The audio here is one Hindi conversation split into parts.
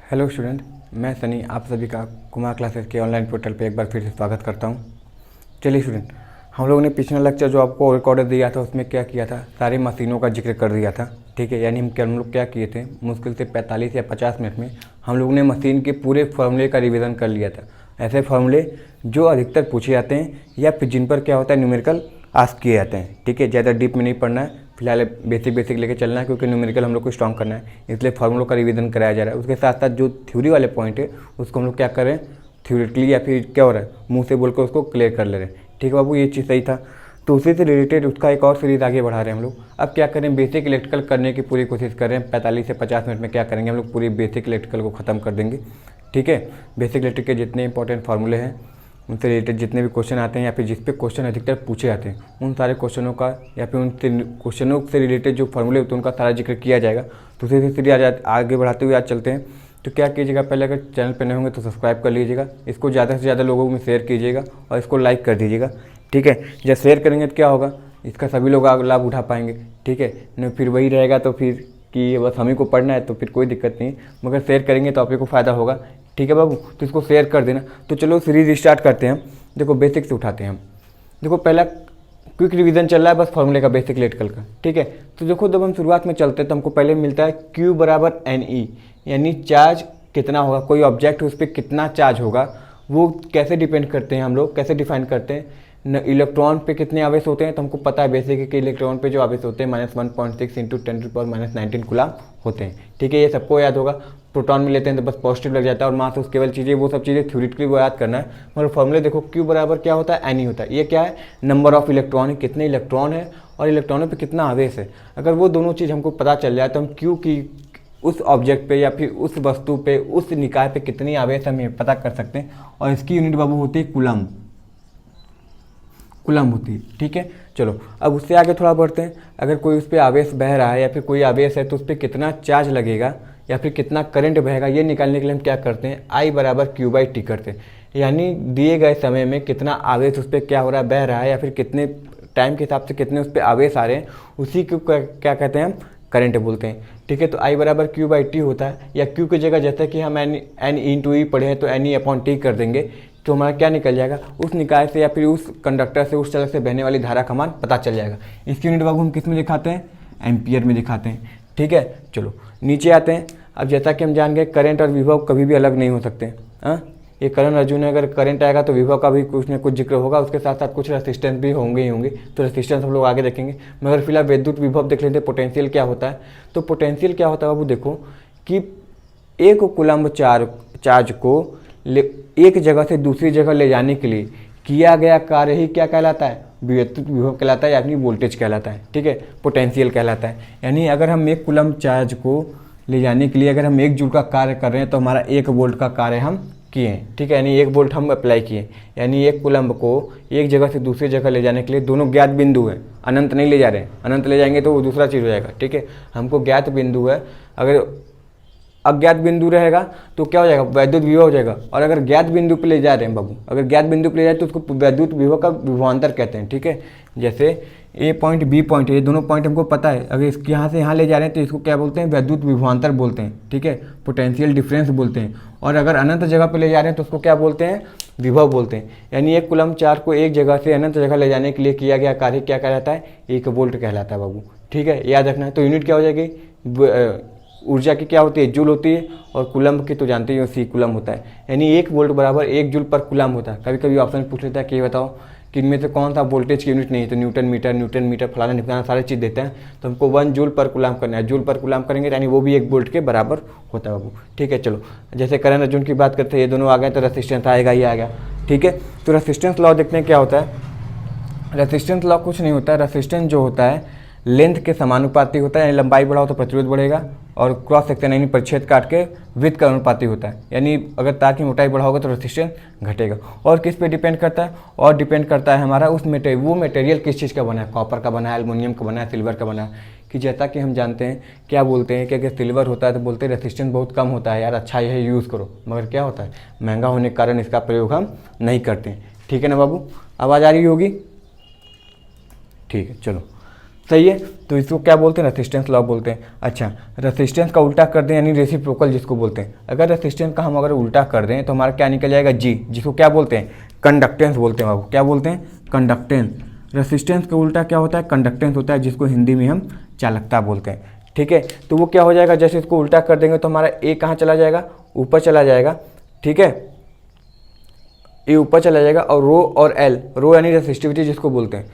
हेलो स्टूडेंट, मैं सनी आप सभी का कुमार क्लासेस के ऑनलाइन पोर्टल पे एक बार फिर से स्वागत करता हूँ। चलिए स्टूडेंट, हम लोगों ने पिछला लेक्चर जो आपको रिकॉर्डर दिया था उसमें क्या किया था, सारी मशीनों का जिक्र कर दिया था। ठीक है, यानी हम लोग क्या किए थे, मुश्किल से 45 या 50 मिनट में हम लोगों ने मशीन के पूरे फार्मूले का रिविज़न कर लिया था। ऐसे फार्मूले जो अधिकतर पूछे जाते हैं या फिर जिन पर क्या होता है न्यूमेरिकल आस्क किए जाते हैं। ठीक है, ज़्यादा डीप में नहीं पढ़ना है, फिलहाल बेसिक लेके चलना है क्योंकि न्यूमेरिकल हम लोग को स्ट्रॉन्ग करना है, इसलिए फार्मूलों का रिवीजन कराया जा रहा है। उसके साथ साथ जो थ्योरी वाले पॉइंट है उसको हम लोग क्या कर रहे हैं, थ्योरेटिकली या फिर क्या हो रहा है मुंह से बोल कर उसको क्लियर कर ले रहे हैं। ठीक है बाबू, ये चीज़ सही था। तो उसी से रिलेटेड उसका एक और सीरीज़ आगे बढ़ा रहे हैं हम लोग। अब क्या करें, बेसिक इलेक्ट्रिकल करने की पूरी कोशिश कर रहे हैं। 45 से 50 मिनट में क्या करेंगे हम लोग, पूरी बेसिक इलेक्ट्रिकल को ख़त्म कर देंगे। ठीक है, बेसिक इलेक्ट्रिक के जितने इंपॉर्टेंट फार्मूले हैं उनसे रिलेटेड जितने भी क्वेश्चन आते हैं या फिर जिस पे क्वेश्चन अधिकतर पूछे जाते हैं उन सारे क्वेश्चनों का या फिर उन क्वेश्चनों से रिलेटेड जो फार्मूले होते हैं उनका सारा जिक्र किया जाएगा। तो उसी से आगे बढ़ाते हुए आज चलते हैं। तो क्या कीजिएगा, पहले अगर चैनल पर नए होंगे तो सब्सक्राइब कर लीजिएगा, इसको ज़्यादा से ज़्यादा लोगों में शेयर कीजिएगा और इसको लाइक कर दीजिएगा। ठीक है, जब शेयर करेंगे तो क्या होगा, इसका सभी लोग लाभ उठा पाएंगे। ठीक है, नहीं फिर वही रहेगा तो फिर कि बस हमें को पढ़ना है तो फिर कोई दिक्कत नहीं, मगर शेयर करेंगे तो आप को फ़ायदा होगा। ठीक है बाबू, तो इसको शेयर कर देना। तो चलो सीरीज स्टार्ट करते हैं। देखो बेसिक से उठाते हैं हम। देखो पहला क्विक रिवीजन चल रहा है बस फार्मूले का, बेसिक इलेक्ट्रिकल का। ठीक है, तो देखो जब हम शुरुआत में चलते हैं तो हमको पहले मिलता है Q बराबर NE, यानी चार्ज कितना होगा, कोई ऑब्जेक्ट उस पर कितना चार्ज होगा वो कैसे डिपेंड करते हैं, हम लोग कैसे डिफाइन करते हैं इलेक्ट्रॉन पे कितने आवेश होते हैं। तो हमको पता है बेसिक है कि इलेक्ट्रॉन पे जो आवेश होते हैं -1.6 × 10⁻⁻19 कूलम होते हैं। ठीक है, ये सबको याद होगा। प्रोटॉन में लेते हैं तो बस पॉजिटिव लग जाता है और मास उस केवल चीज़ें वो सब चीज़ें थ्योरेटिकली वो याद करना है। मगर फॉर्मूले देखो, Q बराबर क्या होता है, NE होता है। ये क्या है, नंबर ऑफ इलेक्ट्रॉन है, कितने इलेक्ट्रॉन है और इलेक्ट्रॉनों पे कितना आवेश है। अगर वो दोनों चीज़ हमको पता चल जाए तो हम Q की उस ऑब्जेक्ट पे या फिर उस वस्तु पे उस निकाय पे कितनी आवेश हम ये पता कर सकते हैं। और इसकी यूनिट बाबू होती है कूलम, कूलम होती है। ठीक है, चलो अब उससे आगे थोड़ा बढ़ते हैं। अगर कोई उस पर आवेश बह रहा है या फिर कोई आवेश है तो उस पर कितना चार्ज लगेगा या फिर कितना करंट बहेगा, ये निकालने के लिए हम क्या करते हैं, I बराबर Q/T करते हैं। यानी दिए गए समय में कितना आवेश उस पर क्या हो रहा है, बह रहा है, या फिर कितने टाइम के हिसाब से कितने उस पर आवेश आ रहे हैं, उसी को क्या कहते हैं हम, करंट बोलते हैं। ठीक है, तो I बराबर Q/T होता है, या Q की जगह जैसे कि हम N/E पढ़े हैं तो NE/T कर देंगे तो हमारा क्या निकल जाएगा, उस निकाय से या फिर उस कंडक्टर से उस सड़क से बहने वाली धारा का मान पता चल जाएगा। इसकी यूनिट बाबू हम किस में दिखाते हैं, एम्पियर में दिखाते हैं। ठीक है, चलो नीचे आते हैं। अब जैसा कि हम जान गए करंट और विभव कभी भी अलग नहीं हो सकते। ये करण अर्जुन है, अगर करंट आएगा तो विभव का भी कुछ न कुछ जिक्र होगा, उसके साथ साथ कुछ रेसिस्टेंस भी होंगे ही होंगे। तो रेसिस्टेंस हम लोग आगे देखेंगे, मगर फिलहाल विद्युत विभव देख लेते हैं। पोटेंशियल क्या होता है, तो पोटेंशियल क्या होता है बाबू, देखो कि एक कूलम्ब चार्ज को एक जगह से दूसरी जगह ले जाने के लिए किया गया कार्य ही क्या कहलाता है, विद्युत विभव कहलाता है, यानी वोल्टेज कहलाता है। ठीक है, पोटेंशियल कहलाता है। यानी अगर हम एक कूलम्ब चार्ज को ले जाने के लिए अगर हम 1 जूल का कार्य कर रहे हैं तो हमारा 1 वोल्ट का कार्य हम किए हैं। ठीक है, यानी 1 वोल्ट हम अप्लाई किए, यानी एक कूलम्ब को एक जगह से दूसरी जगह ले जाने के लिए दोनों ज्ञात बिंदु है, अनंत नहीं ले जा रहे हैं, अनंत ले जाएंगे तो वो दूसरा चीज़ हो जाएगा। ठीक है, हमको ज्ञात बिंदु है, अगर अज्ञात बिंदु रहेगा तो क्या हो जाएगा, वैद्युत विभव हो जाएगा। और अगर ज्ञात बिंदु पे ले जा रहे हैं बाबू, अगर ज्ञात बिंदु पे ले जाए तो उसको वैद्युत विभव का विभवांतर कहते हैं। ठीक है, जैसे A पॉइंट B पॉइंट, ये दोनों पॉइंट हमको पता है, अगर इसके यहाँ से यहाँ ले जा रहे हैं तो इसको क्या बोलते हैं, वैद्युत विभवांतर बोलते हैं। ठीक है, पोटेंशियल डिफरेंस बोलते हैं। और अगर अनंत जगह पे ले जा रहे हैं तो उसको क्या बोलते हैं, विभव बोलते हैं। यानी एक कूलम्ब चार्ज को एक जगह से अनंत जगह ले जाने के लिए किया गया कार्य क्या कहलाता है, 1 वोल्ट कहलाता है बाबू। ठीक है, याद रखना है। तो यूनिट क्या हो जाएगी, ऊर्जा की क्या होती है, जूल होती है, और कूलम्ब की तो जानते ही हो C कूलम्ब होता है। यानी 1 वोल्ट बराबर 1 जूल पर कूलम्ब होता है। कभी कभी ऑप्शन पूछ लेता है कि ये बताओ कि इनमें से कौन सा वोल्टेज की यूनिट नहीं है, तो न्यूटन मीटर फलाना ढिमकाना सारी चीज़ देते हैं। तो हमको 1 जूल पर कूलम्ब करना है, जूल पर कूलम्ब करेंगे यानी वो भी 1 वोल्ट के बराबर होता है बाबू। ठीक है, चलो जैसे करंट अर्जुन की बात करते हैं, ये दोनों आ गए तो रेसिस्टेंस आएगा ही आएगा। ठीक है, तो रेसिस्टेंस लॉ देखते हैं क्या होता है। रेसिस्टेंस लॉ कुछ नहीं होता है, रेसिस्टेंस जो होता है लेंथ के समानुपाती होता है, यानी लंबाई बढ़ाओ तो प्रतिरोध बढ़ेगा, और क्रॉस सेक्शन यानी परिच्छेद काट के विड्थ का अनुपाती होता है। यानी अगर तार की मोटाई बढ़ाओगे तो रेसिस्टेंस घटेगा। और किस पे डिपेंड करता है, और डिपेंड करता है हमारा उस वो मटेरियल किस चीज़ का बना है, कॉपर का बना है, एल्युमिनियम का बना है, सिल्वर का बना है। कि जैसा कि हम जानते हैं क्या बोलते हैं कि अगर सिल्वर होता है तो बोलते हैं रेसिस्टेंस बहुत कम होता है यार, अच्छा यह यूज़ करो, मगर क्या होता है महंगा होने के कारण इसका प्रयोग हम नहीं करते हैं। ठीक है ना बाबू, आवाज़ आ रही होगी, ठीक है। चलो सही है। तो इसको क्या बोलते हैं, रेसिस्टेंस लॉ बोलते हैं। अच्छा, रेसिस्टेंस का उल्टा कर दें यानी रेसिप्रोकल जिसको बोलते हैं। अगर रेसिस्टेंस का हम अगर उल्टा कर दें तो हमारा क्या निकल जाएगा, जी, जिसको क्या बोलते हैं, कंडक्टेंस बोलते हैं बाबू। क्या बोलते हैं, कंडक्टेंस। रेसिस्टेंस का उल्टा क्या होता है, कंडक्टेंस होता है, जिसको हिंदी में हम चालकता बोलते हैं। ठीक है, तो वो क्या हो जाएगा, जैसे इसको उल्टा कर देंगे तो हमारा ए कहाँ चला जाएगा, ऊपर चला जाएगा। ठीक है, ए ऊपर चला जाएगा और रो और एल, रो यानी रेसिस्टिविटी जिसको बोलते हैं,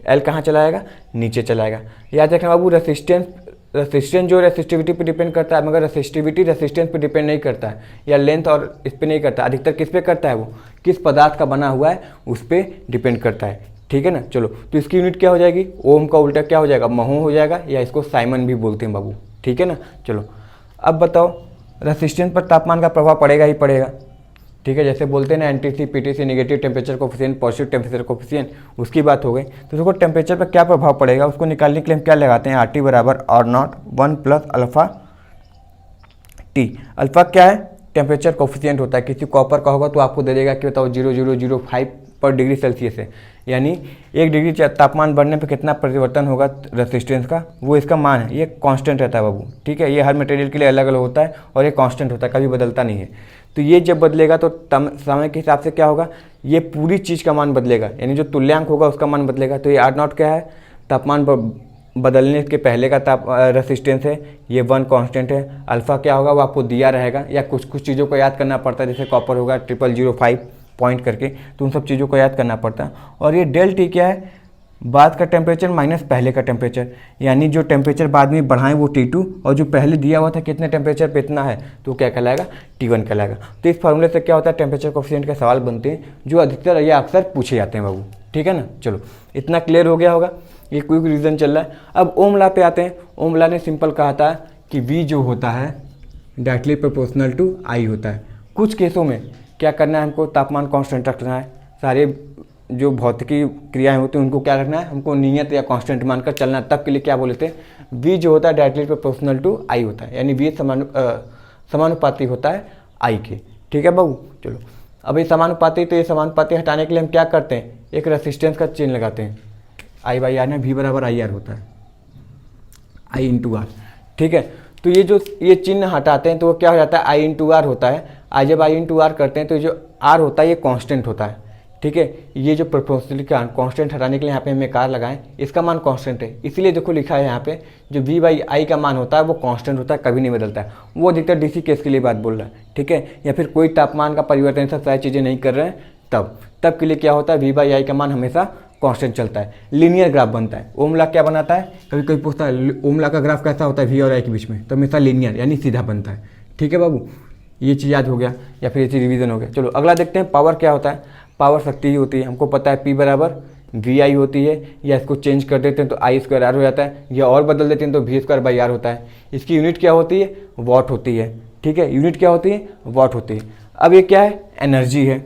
एल कहाँ चला जाएगा, नीचे चला जाएगा। याद रखना बाबू, रेसिस्टेंस जो रेसिस्टिविटी पे डिपेंड करता है, मगर रेसिस्टिविटी रेसिस्टेंस पे डिपेंड नहीं करता है, या लेंथ और इस पे नहीं करता, अधिकतर किस पे करता है, वो किस पदार्थ का बना हुआ है उस पर डिपेंड करता है। ठीक है ना। चलो, तो इसकी यूनिट क्या हो जाएगी, ओम का उल्टा क्या हो जाएगा, महो हो जाएगा, या इसको साइमन भी बोलते हैं बाबू। ठीक है ना। चलो, अब बताओ, रेसिस्टेंस पर तापमान का प्रभाव पड़ेगा ही पड़ेगा। ठीक है, जैसे बोलते हैं ना NTC PTC, negative temperature coefficient, positive temperature coefficient, उसकी बात हो गई। तो देखो टेम्परेचर पर क्या प्रभाव पड़ेगा, उसको निकालने के लिए हम क्या लगाते हैं, आर टी बराबर R naught 1 plus alpha T. Alpha क्या है, टेम्परेचर कोफिशिएंट होता है। किसी कॉपर का होगा तो आपको दे देगा कि बताओ 0.005 पर डिग्री सेल्सियस है, यानी 1 डिग्री तापमान बढ़ने पर कितना परिवर्तन होगा रेसिस्टेंस का, वो इसका मान है। ये कांस्टेंट रहता है बाबू। ठीक है, ये हर मटेरियल के लिए अलग अलग होता है और ये कांस्टेंट होता है, कभी बदलता नहीं है। तो ये जब बदलेगा तो समय के हिसाब से क्या होगा, ये पूरी चीज़ का मान बदलेगा, यानी जो तुल्यांक होगा उसका मान बदलेगा। तो ये आर नॉट क्या है, तापमान बदलने के पहले का रेसिस्टेंस है, ये 1 कांस्टेंट है। अल्फा क्या होगा वो आपको दिया रहेगा, या कुछ चीज़ों को याद करना पड़ता है, जैसे कॉपर होगा 0005 पॉइंट करके, तो उन सब चीज़ों को याद करना पड़ता है। और ये डेल टी क्या है, बाद का टेम्परेचर माइनस पहले का टेम्परेचर, यानी जो टेम्परेचर बाद में बढ़ाएं वो T2, और जो पहले दिया हुआ था कितने टेम्परेचर पे इतना है तो क्या कहलाएगा, T1 कहलाएगा। तो इस फार्मूले से क्या होता है, टेम्परेचर कोफिशिएंट के सवाल बनते हैं जो अधिकतर या अक्सर पूछे जाते हैं बाबू। ठीक है ना। चलो, इतना क्लियर हो गया होगा, ये क्विक रीजन चल रहा है। अब ओम लॉ पे आते हैं। ओम लॉ ने सिंपल कहा था कि V जो होता है डायरेक्टली प्रोपोर्शनल टू I होता है। कुछ केसों में क्या करना है, हमको तापमान कांस्टेंट रखना है, सारे जो भौतिकी क्रियाएं होती हैं उनको क्या रखना है, हमको नियत या कांस्टेंट मानकर चलना है। तब के लिए क्या बोले थे, V जो होता है डायरेक्टली प्रोपोर्शनल टू I होता है, यानी V समानुपाती होता है I के। ठीक है बाबू। चलो, अब ये समानुपाती, तो ये समानुपाती हटाने के लिए हम क्या करते हैं, एक रेसिस्टेंस का चिन्ह लगाते हैं, I/R में V बराबर IR होता है, I/R। ठीक है, तो ये चिन्ह हटाते हैं तो वो क्या हो जाता है, I/R होता है। आज जब I/R करते हैं तो जो R होता है ये कांस्टेंट होता है। ठीक है, ये जो प्रोपोर्शनल का कांस्टेंट हटाने के लिए यहाँ पे हम एक R लगाएं, इसका मान कांस्टेंट है, इसीलिए देखो लिखा है यहाँ पे जो V/I का मान होता है वो कांस्टेंट होता है, कभी नहीं बदलता है। वो अधिकतर डीसी केस के लिए बात बोल रहा है। ठीक है, या फिर कोई तापमान का परिवर्तन, सब सारी चीज़ें नहीं कर रहे हैं, तब के लिए क्या होता है, V/I का मान हमेशा कांस्टेंट चलता है। लीनियर ग्राफ बनता है। ओम लॉ क्या बनाता है, कभी कभी पूछता है ओम लॉ का ग्राफ कैसा होता है V और I के बीच में, तो हमेशा लीनियर यानी सीधा बनता है। ठीक है बाबू, ये चीज़ याद हो गया, या फिर ये चीज़ रिवीजन हो गया। चलो अगला देखते हैं, पावर क्या होता है। पावर शक्ति ही होती है, हमको पता है P बराबर VI होती है, या इसको चेंज कर देते हैं तो I² R हो जाता है, या और बदल देते हैं तो V²/R होता है। इसकी यूनिट क्या होती है, वॉट होती है। ठीक है, यूनिट क्या होती है, वॉट होती है। अब ये क्या है, एनर्जी है,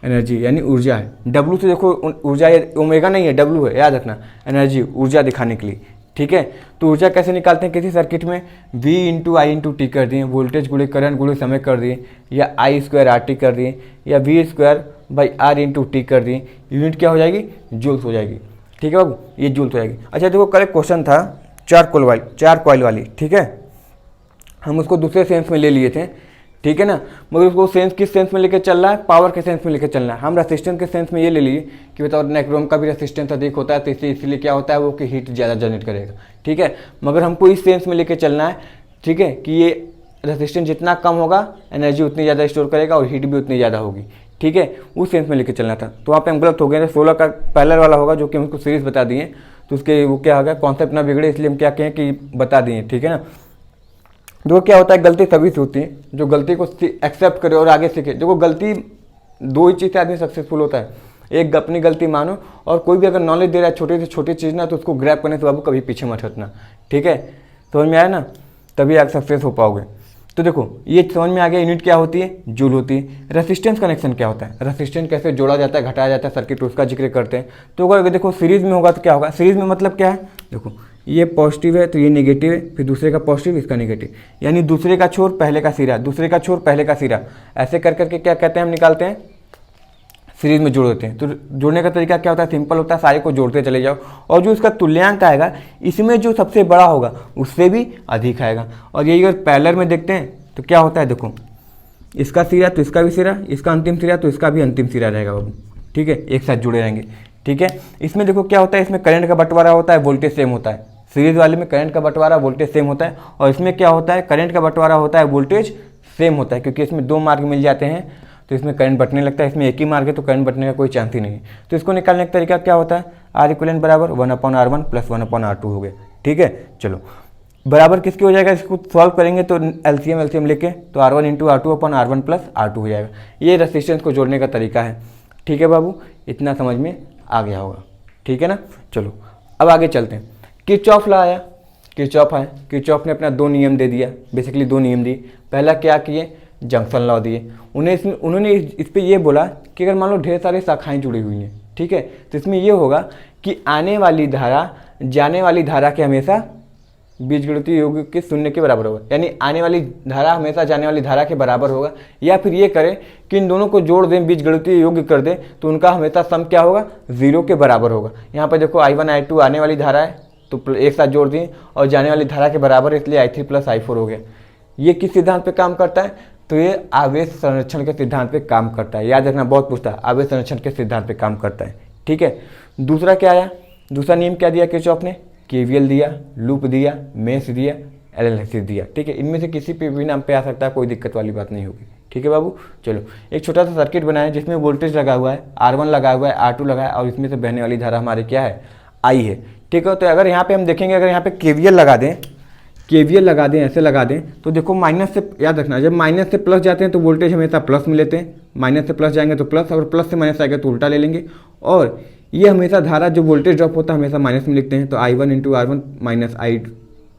एनर्जी यानी ऊर्जा है। W से देखो ऊर्जा, ओमेगा नहीं है, W है, याद रखना, एनर्जी ऊर्जा दिखाने के लिए। ठीक है, तो ऊर्जा कैसे निकालते हैं, किसी सर्किट में V × I × T कर दिए, वोल्टेज गुणे करंट गुणे समय कर दिए, या I²RT कर दिए, या V²/R × T कर दिए, यूनिट क्या हो जाएगी, जूल्स हो जाएगी। ठीक है बाबू, ये जूल्स हो जाएगी। अच्छा देखो, कल एक क्वेश्चन था 4 कॉइल वाली। ठीक है, हम उसको दूसरे सेंस में ले लिए थे। ठीक है ना, मगर उसको सेंस किस सेंस में लेकर चल रहा है, पावर के सेंस में लेकर चलना है। हम रेसिस्टेंस के सेंस में ये ले लिए कि बताओ नेक्रोम का भी रेसिस्टेंस अधिक होता है, तो इसलिए क्या होता है वो कि हीट ज़्यादा जनरेट करेगा। ठीक है, मगर हमको इस सेंस में लेकर चलना है। ठीक है, कि ये रेसिस्टेंस जितना कम होगा एनर्जी उतनी ज़्यादा स्टोर करेगा और हीट भी उतनी ज़्यादा होगी। ठीक है, उस सेंस में लेकर चलना था, तो वहाँ पर हम गलत हो गए। 16 का पहले वाला होगा जो कि हमको सीरीज बता दिए, तो उसके वो क्या होगा, कॉन्सेप्ट ना बिगड़े इसलिए हम क्या कहें कि बता दिए। ठीक है ना, जो क्या होता है, गलती तभी से होती है जो गलती को एक्सेप्ट करे और आगे सीखे। देखो गलती दो ही चीज़ से आदमी सक्सेसफुल होता है, एक अपनी गलती मानो, और कोई भी अगर नॉलेज दे रहा है छोटी से छोटी चीज़ ना, तो उसको ग्रैब करने से बाबू कभी पीछे मत हटना। ठीक है, समझ में आया ना, तभी आप सक्सेस हो पाओगे। तो देखो ये समझ में आ गया, यूनिट क्या होती है, जूल होती है। रेसिस्टेंस कनेक्शन क्या होता है, रेसिस्टेंस कैसे जोड़ा जाता है, घटाया जाता है सर्किट, उसका जिक्र करते हैं। तो अगर देखो सीरीज में होगा तो क्या होगा, सीरीज में मतलब क्या है, देखो ये पॉजिटिव है तो ये नेगेटिव है, फिर दूसरे का पॉजिटिव इसका नेगेटिव, यानी दूसरे का छोर पहले का सिरा, दूसरे का छोर पहले का सिरा, ऐसे कर करके क्या कहते हैं हम निकालते हैं सीरीज में जोड़ देते हैं। तो जोड़ने का तरीका क्या होता है, सिंपल होता है, सारे को जोड़ते चले जाओ और जो इसका तुल्यांक आएगा इसमें जो सबसे बड़ा होगा उससे भी अधिक आएगा। और यही अगर पैरेलल में देखते हैं तो क्या होता है, देखो इसका सिरा तो इसका भी सिरा, इसका अंतिम सिरा तो इसका भी अंतिम सिरा रहेगा बाबू, ठीक है, एक साथ जुड़े रहेंगे, ठीक है। इसमें देखो क्या होता है, इसमें करंट का बंटवारा होता है, वोल्टेज सेम होता है। सीरीज वाले में करंट का बंटवारा वोल्टेज सेम होता है, और इसमें क्या होता है, करंट का बंटवारा होता है, वोल्टेज सेम होता है, क्योंकि इसमें 2 मार्ग मिल जाते हैं तो इसमें करंट बटने लगता है। इसमें एक ही मार्ग है तो करंट बटने का कोई चांस ही नहीं है। तो इसको निकालने का तरीका क्या होता है, आर इक्वलेंट बराबर 1/R1 + 1/R2 हो गया, ठीक है। चलो बराबर किसके हो जाएगा, इसको सॉल्व करेंगे तो एलसीएम लेके तो R1 × R2/R1 + R2 हो जाएगा। ये रेसिस्टेंस को जोड़ने का तरीका है, ठीक है बाबू, इतना समझ में आ गया होगा, ठीक है ना। चलो अब आगे चलते हैं। किरचॉफ लॉ आया, किरचॉफ ने अपना 2 नियम दे दिया, बेसिकली 2 नियम दिए। पहला क्या किए, जंक्शन लॉ दिए। उन्होंने इस पे ये बोला कि अगर मान लो ढेर सारी शाखाएं जुड़ी हुई हैं, ठीक है, तो इसमें ये होगा कि आने वाली धारा जाने वाली धारा के हमेशा बीजगणितीय योग के 0 के बराबर होगा, यानी आने वाली धारा हमेशा जाने वाली धारा के बराबर होगा। या फिर ये करें कि इन दोनों को जोड़ दें, बीजगणितीय योग कर दें, तो उनका हमेशा सम क्या होगा, 0 के बराबर होगा। यहाँ पर देखो I1 I2 आने वाली धारा है तो एक साथ जोड़ दिए, और जाने वाली धारा के बराबर है, इसलिए I3 + I4 हो गया। ये किस सिद्धांत पे काम करता है, तो ये आवेश संरक्षण के सिद्धांत पे काम करता है। याद रखना, बहुत पूछता है, आवेश संरक्षण के सिद्धांत पे काम करता है, ठीक है। दूसरा क्या आया, दूसरा नियम क्या दिया किरचॉफ ने, केवीएल दिया, लूप दिया, मेश दिया, एनालिसिस दिया, ठीक है। इनमें से किसी पे भी नाम पे आ सकता है, कोई दिक्कत वाली बात नहीं होगी, ठीक है बाबू। चलो एक छोटा सा सर्किट बनाया जिसमें वोल्टेज लगा हुआ है, R1 लगा हुआ है, R2 लगा है, और इसमें से बहने वाली धारा हमारे क्या है, I है, ठीक है। तो अगर यहाँ पे हम देखेंगे, अगर यहाँ पे केवीएल लगा दें, ऐसे लगा दें, तो देखो माइनस से, याद रखना, जब माइनस से प्लस जाते हैं तो वोल्टेज हमेशा प्लस में लेते हैं, माइनस से प्लस जाएंगे तो प्लस, और प्लस से माइनस आएगा तो उल्टा ले लेंगे। और ये हमेशा धारा जो वोल्टेज ड्रॉप होता है हमेशा माइनस में लिखते हैं, तो I1 × R1 - I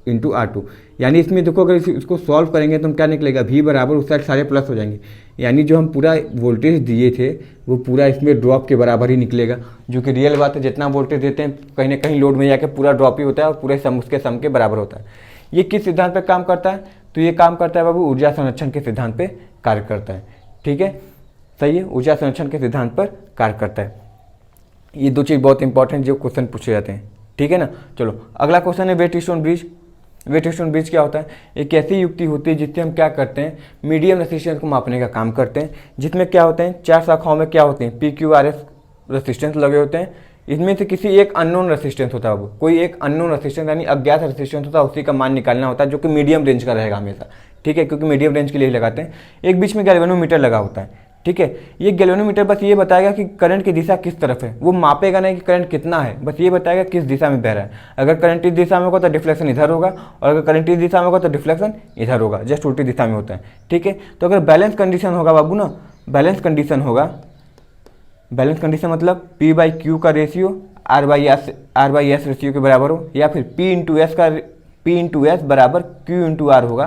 × R2। यानी इसमें देखो अगर इसको सॉल्व करेंगे तो हम क्या निकलेगा, V बराबर उस साइड सारे प्लस हो जाएंगे, यानी जो हम पूरा वोल्टेज दिए थे वो पूरा इसमें ड्रॉप के बराबर ही निकलेगा, जो कि रियल बात है। जितना वोल्टेज देते हैं कहीं ना कहीं लोड में जाकर पूरा ड्रॉप ही होता है और पूरे सम उसके सम के बराबर होता है। ये किस सिद्धांत पर काम करता है, तो ये काम करता है बाबू ऊर्जा संरक्षण के सिद्धांत पे कार्य करता है, ठीक है, सही है, ऊर्जा संरक्षण के सिद्धांत पर कार्य करता है। ये 2 चीज़ बहुत इंपॉर्टेंट जो क्वेश्चन पूछे जाते हैं, ठीक है ना। चलो अगला क्वेश्चन है वेटस्टोन ब्रिज। वेटस्टोन ब्रिज क्या होता है, एक ऐसी युक्ति होती है जिससे हम क्या करते हैं, मीडियम रेसिस्टेंस को मापने का काम करते हैं, जिसमें क्या होते हैं 4 शाखाओं में क्या होते हैं, PQRS रेसिस्टेंस लगे होते हैं। इसमें से किसी एक अननोन रेसिस्टेंस होता है, वो कोई एक अननोन रेसिस्टेंस यानी अज्ञात रेसिस्टेंस होता है, उसी का मान निकालना होता है, जो कि मीडियम रेंज का रहेगा हमेशा, ठीक है, क्योंकि मीडियम रेंज के लिए ही लगाते हैं। एक बीच में गैल्वेनोमीटर लगा होता है, ठीक है। ये गैल्वेनोमीटर बस ये बताएगा कि करंट की दिशा किस तरफ है, वो मापेगा नहीं कि करंट कितना है, बस ये बताएगा किस दिशा में बह रहा है। अगर करंट इस दिशा में होगा तो डिफ्लेक्शन इधर होगा, और अगर करंट इस दिशा में होगा तो डिफ्लेक्शन इधर होगा, जस्ट उल्टी दिशा में होता है, ठीक है। तो अगर बैलेंस कंडीशन होगा बाबू ना, बैलेंस कंडीशन होगा, बैलेंस कंडीशन मतलब P/Q का रेशियो R/S रेशियो के बराबर हो, या फिर P × S बराबर Q × R होगा।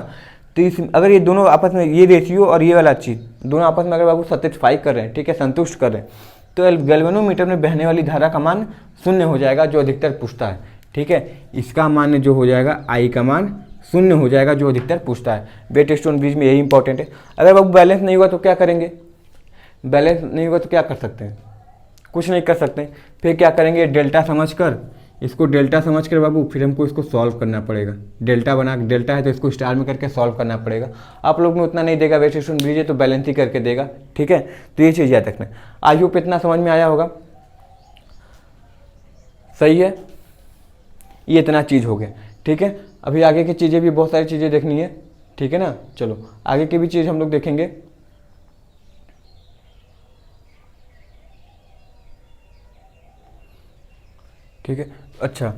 तो अगर ये दोनों आपस में, ये रेशियो और ये वाला चीज़ दोनों आपस में अगर बाबू सेटिस्फाई कर रहे हैं, ठीक है, संतुष्ट कर रहे हैं, तो गैल्वेनोमीटर में बहने वाली धारा का मान 0 हो जाएगा, जो अधिकतर पूछता है, ठीक है। इसका मान जो हो जाएगा, I का मान 0 हो जाएगा, जो अधिकतर पूछता है। वेटस्टोन ब्रिज में यही इंपॉर्टेंट है। अगर बाबू बैलेंस नहीं हुआ तो क्या करेंगे, बैलेंस नहीं हुआ तो क्या कर सकते हैं, कुछ नहीं कर सकते। फिर क्या करेंगे, डेल्टा समझकर, इसको डेल्टा समझ कर बाबू फिर हमको इसको सॉल्व करना पड़ेगा। डेल्टा है तो इसको स्टार में करके सॉल्व करना पड़ेगा। आप लोग में उतना नहीं देगा, वेटस्टोन ब्रिज है तो बैलेंस ही करके देगा, ठीक है। तो ये चीज़ याद रखना। आई होप इतना समझ में आया होगा, सही है, ये इतना चीज़ हो गया, ठीक है। अभी आगे की चीज़ें भी बहुत सारी चीज़ें देखनी है, ठीक है ना। चलो आगे की भी चीज़ हम लोग देखेंगे। ठीक है, अच्छा,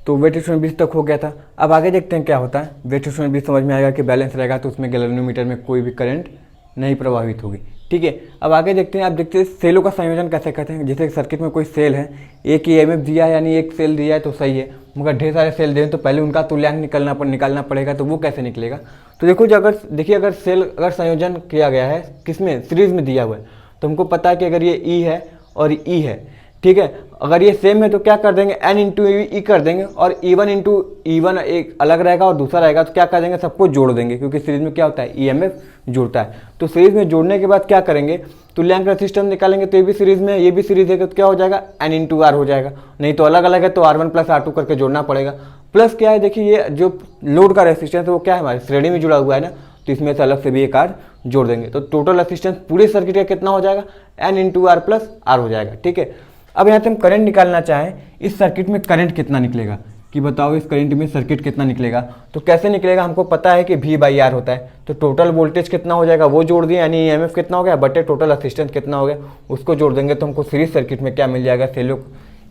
तो वेटस्टोन ब्रिज तक हो गया था। अब आगे देखते हैं क्या होता है। वेटस्टोन ब्रिज समझ में आएगा कि बैलेंस रहेगा तो उसमें गैल्वेनोमीटर में कोई भी करंट नहीं प्रभावित होगी, ठीक है। अब आगे देखते हैं, आप देखते हैं सेलों का संयोजन कैसे करते हैं। जैसे सर्किट में कोई सेल है, एक EMF दिया है यानी एक सेल दिया है तो सही है, मगर ढेर सारे सेल दें तो पहले उनका तुल्यांक निकालना पड़ेगा। तो वो कैसे निकलेगा, तो देखो जो अगर सेल अगर संयोजन किया गया है किसमें, सीरीज में दिया हुआ है, तो हमको पता है कि अगर ये E है और E है ठीक है। अगर ये सेम है तो क्या कर देंगे, n इंटू ई कर देंगे, और E1 इंटू E1 एक अलग रहेगा और दूसरा रहेगा, तो क्या कर देंगे, सबको जोड़ देंगे, क्योंकि सीरीज में क्या होता है, EMF जुड़ता है। तो सीरीज में जोड़ने के बाद क्या करेंगे, तुल्यांक रेजिस्टेंस निकालेंगे, तो ये भी सीरीज में, ये भी सीरीज है, तो क्या हो जाएगा, n इंटू आर हो जाएगा। नहीं तो अलग अलग है तो R1 प्लस R2 करके जोड़ना पड़ेगा। प्लस क्या है, देखिए ये जो लोड का रेजिस्टेंस है वो क्या है, हमारे श्रेणी में जुड़ा हुआ है ना, तो इसमें से अलग से भी एक आर जोड़ देंगे, तो टोटल रेजिस्टेंस पूरे सर्किट का कितना हो जाएगा, n into R plus R हो जाएगा। ठीक है। अब यहाँ से हम करंट निकालना चाहें, इस सर्किट में करंट कितना निकलेगा, कि बताओ इस करंट में सर्किट कितना निकलेगा, तो कैसे निकलेगा, हमको पता है कि V बाई आर होता है, तो टोटल वोल्टेज कितना हो जाएगा वो जोड़ दिए, यानी EMF कितना हो गया बटे टोटल रेजिस्टेंस कितना हो गया उसको जोड़ देंगे, तो हमको सीरीज सर्किट में क्या मिल जाएगा,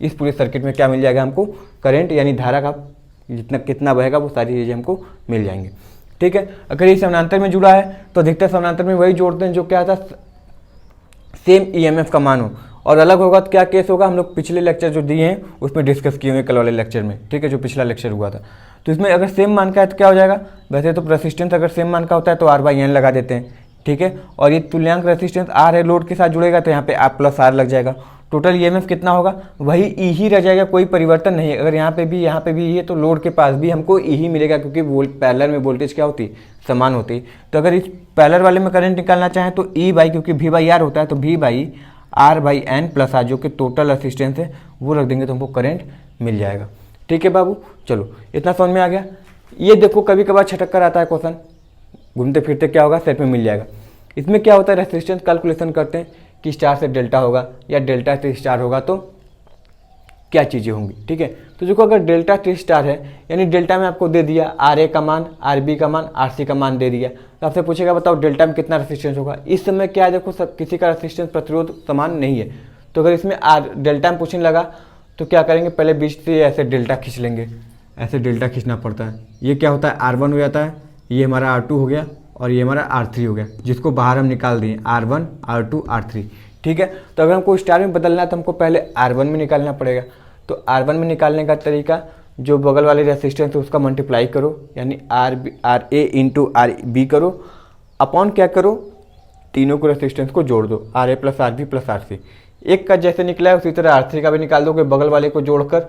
इस पूरे सर्किट में क्या मिल जाएगा हमको, करंट यानी धारा का जितना कितना बहेगा वो सारी चीज़ें हमको मिल जाएंगे। ठीक है। अगर ये समानांतर में जुड़ा है तो अधिकतर समानांतर में वही जोड़ते हैं जो क्या था, सेम EMF का मान हो, और अलग होगा तो क्या केस होगा, हम लोग पिछले लेक्चर जो दिए हैं उसमें डिस्कस किए हुए कल वाले लेक्चर में। ठीक है, जो पिछला लेक्चर हुआ था। तो इसमें अगर सेम मान का है तो क्या हो जाएगा, वैसे तो रेजिस्टेंस अगर सेम मान का होता है तो R/N लगा देते हैं। ठीक है। और ये तुल्यांक रेजिस्टेंस R है, लोड के साथ जुड़ेगा, तो यहाँ पे R प्लस R लग जाएगा। टोटल EMF कितना होगा, वही E ही रह जाएगा, कोई परिवर्तन नहीं है। अगर यहाँ पे भी E है तो लोड के पास भी हमको E ही मिलेगा, क्योंकि पैरेलल में वोल्टेज क्या होती, समान होती। तो अगर इस पैरेलल वाले में करंट निकालना चाहें तो E बाई, क्योंकि V बाई आर होता है, तो V by R by N plus R, जो कि टोटल रेजिस्टेंस है, वो रख देंगे तो हमको करंट मिल जाएगा। ठीक है बाबू, चलो इतना समझ में आ गया। ये देखो कभी कभार छटक कर आता है क्वेश्चन, घूमते फिरते क्या होगा, सेट में मिल जाएगा। इसमें क्या होता है, रेजिस्टेंस कैलकुलेशन करते हैं कि स्टार से डेल्टा होगा या डेल्टा से स्टार होगा तो क्या चीज़ें होंगी। ठीक है। तो देखो अगर डेल्टा से स्टार है, यानी डेल्टा में आपको दे दिया RA का मान, RB का मान, RC का मान दे दिया, तो आपसे पूछेगा बताओ डेल्टा में कितना रेजिस्टेंस होगा। इस समय क्या है, देखो सब किसी का रेजिस्टेंस प्रतिरोध समान नहीं है, तो अगर इसमें डेल्टा में पूछने लगा तो क्या करेंगे, पहले बीच से ऐसे डेल्टा खींच लेंगे, ऐसे डेल्टा खींचना पड़ता है। ये क्या होता है, R1 हो जाता है, ये हमारा R2 हो गया, और ये हमारा R3 हो गया, जिसको बाहर हम निकाल दिए R1, R2, R3। ठीक है। तो अगर हमको स्टार में बदलना है तो हमको पहले R1 में निकालना पड़ेगा। तो R1 में निकालने का तरीका, जो बगल वाले रेजिस्टेंस है उसका मल्टीप्लाई करो, यानी RA इंटू RB करो, अपॉन क्या करो, तीनों को रेजिस्टेंस को जोड़ दो, RA plus RB plus RC। एक का जैसे निकला है उसी तरह R3 का भी निकाल दोगे, बगल वाले को जोड़कर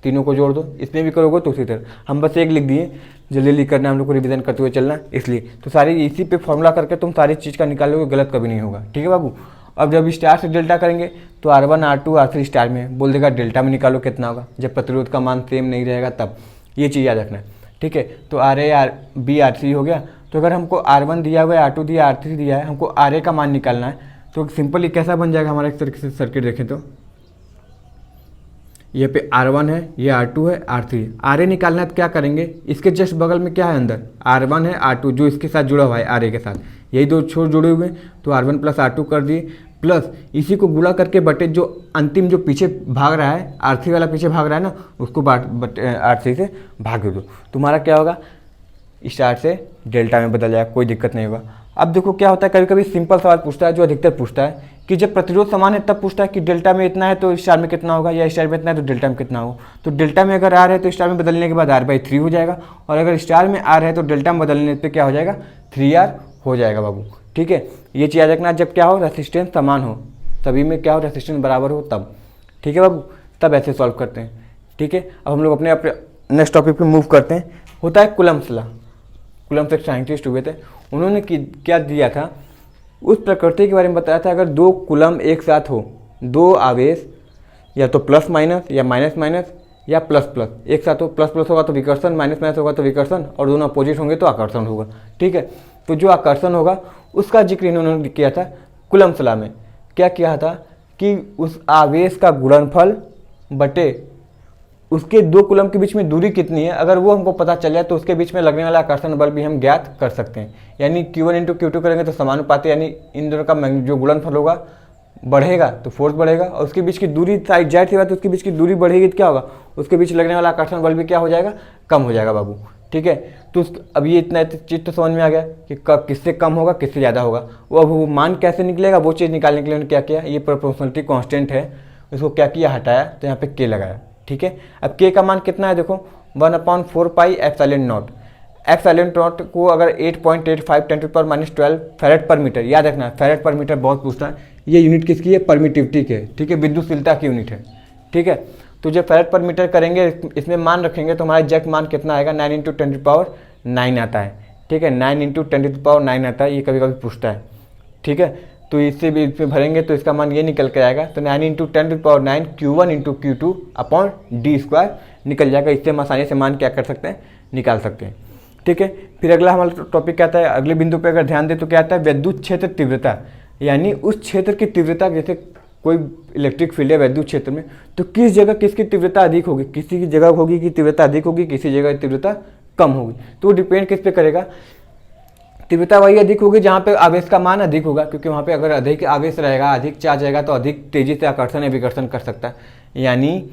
तीनों को जोड़ दो, इसमें भी करोगे तो उसी तरह। हम बस एक लिख दिए, जल्दी लिख करना, हम लोग को रिवीजन करते हुए चलना, इसलिए तो सारी इसी पे फॉर्मूला करके तुम सारी चीज़ का निकालोगे, गलत कभी नहीं होगा। ठीक है बाबू। अब जब स्टार से डेल्टा करेंगे तो R1, R2, R3 स्टार में बोल देगा, डेल्टा में निकालो कितना होगा, जब प्रतिरोध का मान सेम नहीं रहेगा तब, ये चीज़ याद रखना है। ठीक है। तो RA, RB, RC हो गया। तो अगर हमको R1 दिया हुआ है, R2 दिया, R3 दिया है, हमको RA का मान निकालना है, तो सिंपली कैसा बन जाएगा हमारा एक सर्किट देखें तो, ये पे R1 है, ये R2 है, R3 है। RA निकालना है तो क्या करेंगे, इसके जस्ट बगल में क्या है, अंदर R1 है, R2 जो इसके साथ जुड़ा हुआ है RA के साथ, यही दो छोर जुड़े हुए हैं, तो R1 प्लस R2 कर दिए, प्लस इसी को गुणा करके बटे जो अंतिम जो पीछे भाग रहा है, R3 वाला पीछे भाग रहा है ना, उसको R3 से भाग दो, तुम्हारा क्या होगा, स्टार से डेल्टा में बदल जाएगा, कोई दिक्कत नहीं होगा। अब देखो क्या होता है, कभी कभी सिंपल सवाल पूछता है, जो अधिकतर पूछता है कि जब प्रतिरोध समान है तब पूछता है कि डेल्टा में इतना है तो स्टार में कितना होगा, या स्टार में इतना है तो डेल्टा में कितना होगा। तो डेल्टा में अगर R है तो स्टार में बदलने के बाद R/3 हो जाएगा, और अगर स्टार में R है तो डेल्टा में बदलने पे क्या हो जाएगा, 3R हो जाएगा बाबू। ठीक है। ये चीज़ याद रखना, जब क्या हो, रेजिस्टेंस समान हो, सभी में क्या हो, रेजिस्टेंस बराबर हो तब। ठीक है बाबू, तब ऐसे सॉल्व करते हैं। ठीक है। अब हम लोग अपने नेक्स्ट टॉपिक पे मूव करते हैं। होता है कुलम्ब्स लॉ। कुलम्ब्स एक साइंटिस्ट हुए थे, उन्होंने क्या दिया था, उस प्रकृति के बारे में बताया था, अगर दो कुलम्ब एक साथ हो, दो आवेश या तो प्लस माइनस या माइनस माइनस या प्लस प्लस एक साथ हो, प्लस प्लस होगा तो विकर्षण, माइनस माइनस होगा तो विकर्षण, और दोनों अपोजिट होंगे तो आकर्षण होगा। ठीक है। तो जो आकर्षण होगा उसका जिक्र इन्होंने किया था कुलम्ब्स लॉ में। क्या किया था कि उस आवेश का गुणनफल बटे उसके दो कुलम्ब के बीच में दूरी कितनी है, अगर वो हमको पता चल जाए तो उसके बीच में लगने वाला आकर्षण बल भी हम ज्ञात कर सकते हैं। यानी Q1 इंटू Q2 करेंगे तो समानुपाती, यानी इन दोनों का जो गुणनफल होगा बढ़ेगा तो फोर्स बढ़ेगा, और उसके बीच की दूरी जाहिर सी बात है, उसके बीच की दूरी बढ़ेगी तो क्या होगा, उसके बीच लगने वाला आकर्षण बल भी क्या हो जाएगा, कम हो जाएगा बाबू। ठीक है। तो अब ये इतना चीज तो समझ में आ गया कि कब किससे कम होगा किससे ज़्यादा होगा। वो अब वो मान कैसे निकलेगा, वो चीज़ निकालने के लिए उन्होंने क्या किया, ये प्रोपोर्शनलिटी कांस्टेंट है, इसको क्या किया, हटाया, तो यहाँ पे K लगाया। ठीक है। अब K का मान कितना है, देखो 1/4 pi epsilon not. Epsilon not को अगर 8.85 10⁻12 फैरेड पर मीटर, याद रखना फैरेड पर मीटर बहुत पूछता है, ये यूनिट किसकी है, परमिटिविटी की है, ठीक है, विद्युतशीलता की यूनिट है, ठीक है। तो जब फैरेड पर मीटर करेंगे इसमें मान रखेंगे तो हमारा एग्जैक्ट मान कितना आएगा, 9 × 10⁻9 आता है, ठीक है, 9 × 10⁻9 आता है, ये कभी कभी पूछता है, ठीक है। तो इससे भी इसमें भरेंगे तो इसका मान ये निकल कर आएगा, तो 9 × 10⁻9 Q1 × Q2/d² निकल जाएगा। इससे हम आसानी से मान क्या कर सकते हैं, निकाल सकते हैं, ठीक है। फिर अगला हमारा टॉपिक क्या आता है, अगले बिंदु पे अगर ध्यान दें तो क्या आता है, विद्युत क्षेत्र तीव्रता, यानी उस क्षेत्र की तीव्रता, जैसे कोई इलेक्ट्रिक फील्ड है विद्युत क्षेत्र में, तो किस जगह किसकी तीव्रता अधिक होगी, किसी की जगह होगी कि तीव्रता अधिक होगी, किसी जगह तीव्रता कम होगी। तो डिपेंड किस पे करेगा, तीव्रता वही अधिक होगी जहाँ पे आवेश का मान अधिक होगा, क्योंकि वहाँ पे अगर अधिक आवेश रहेगा, अधिक चार्ज रहेगा तो अधिक तेजी से आकर्षण या विकर्षण कर सकता है, यानी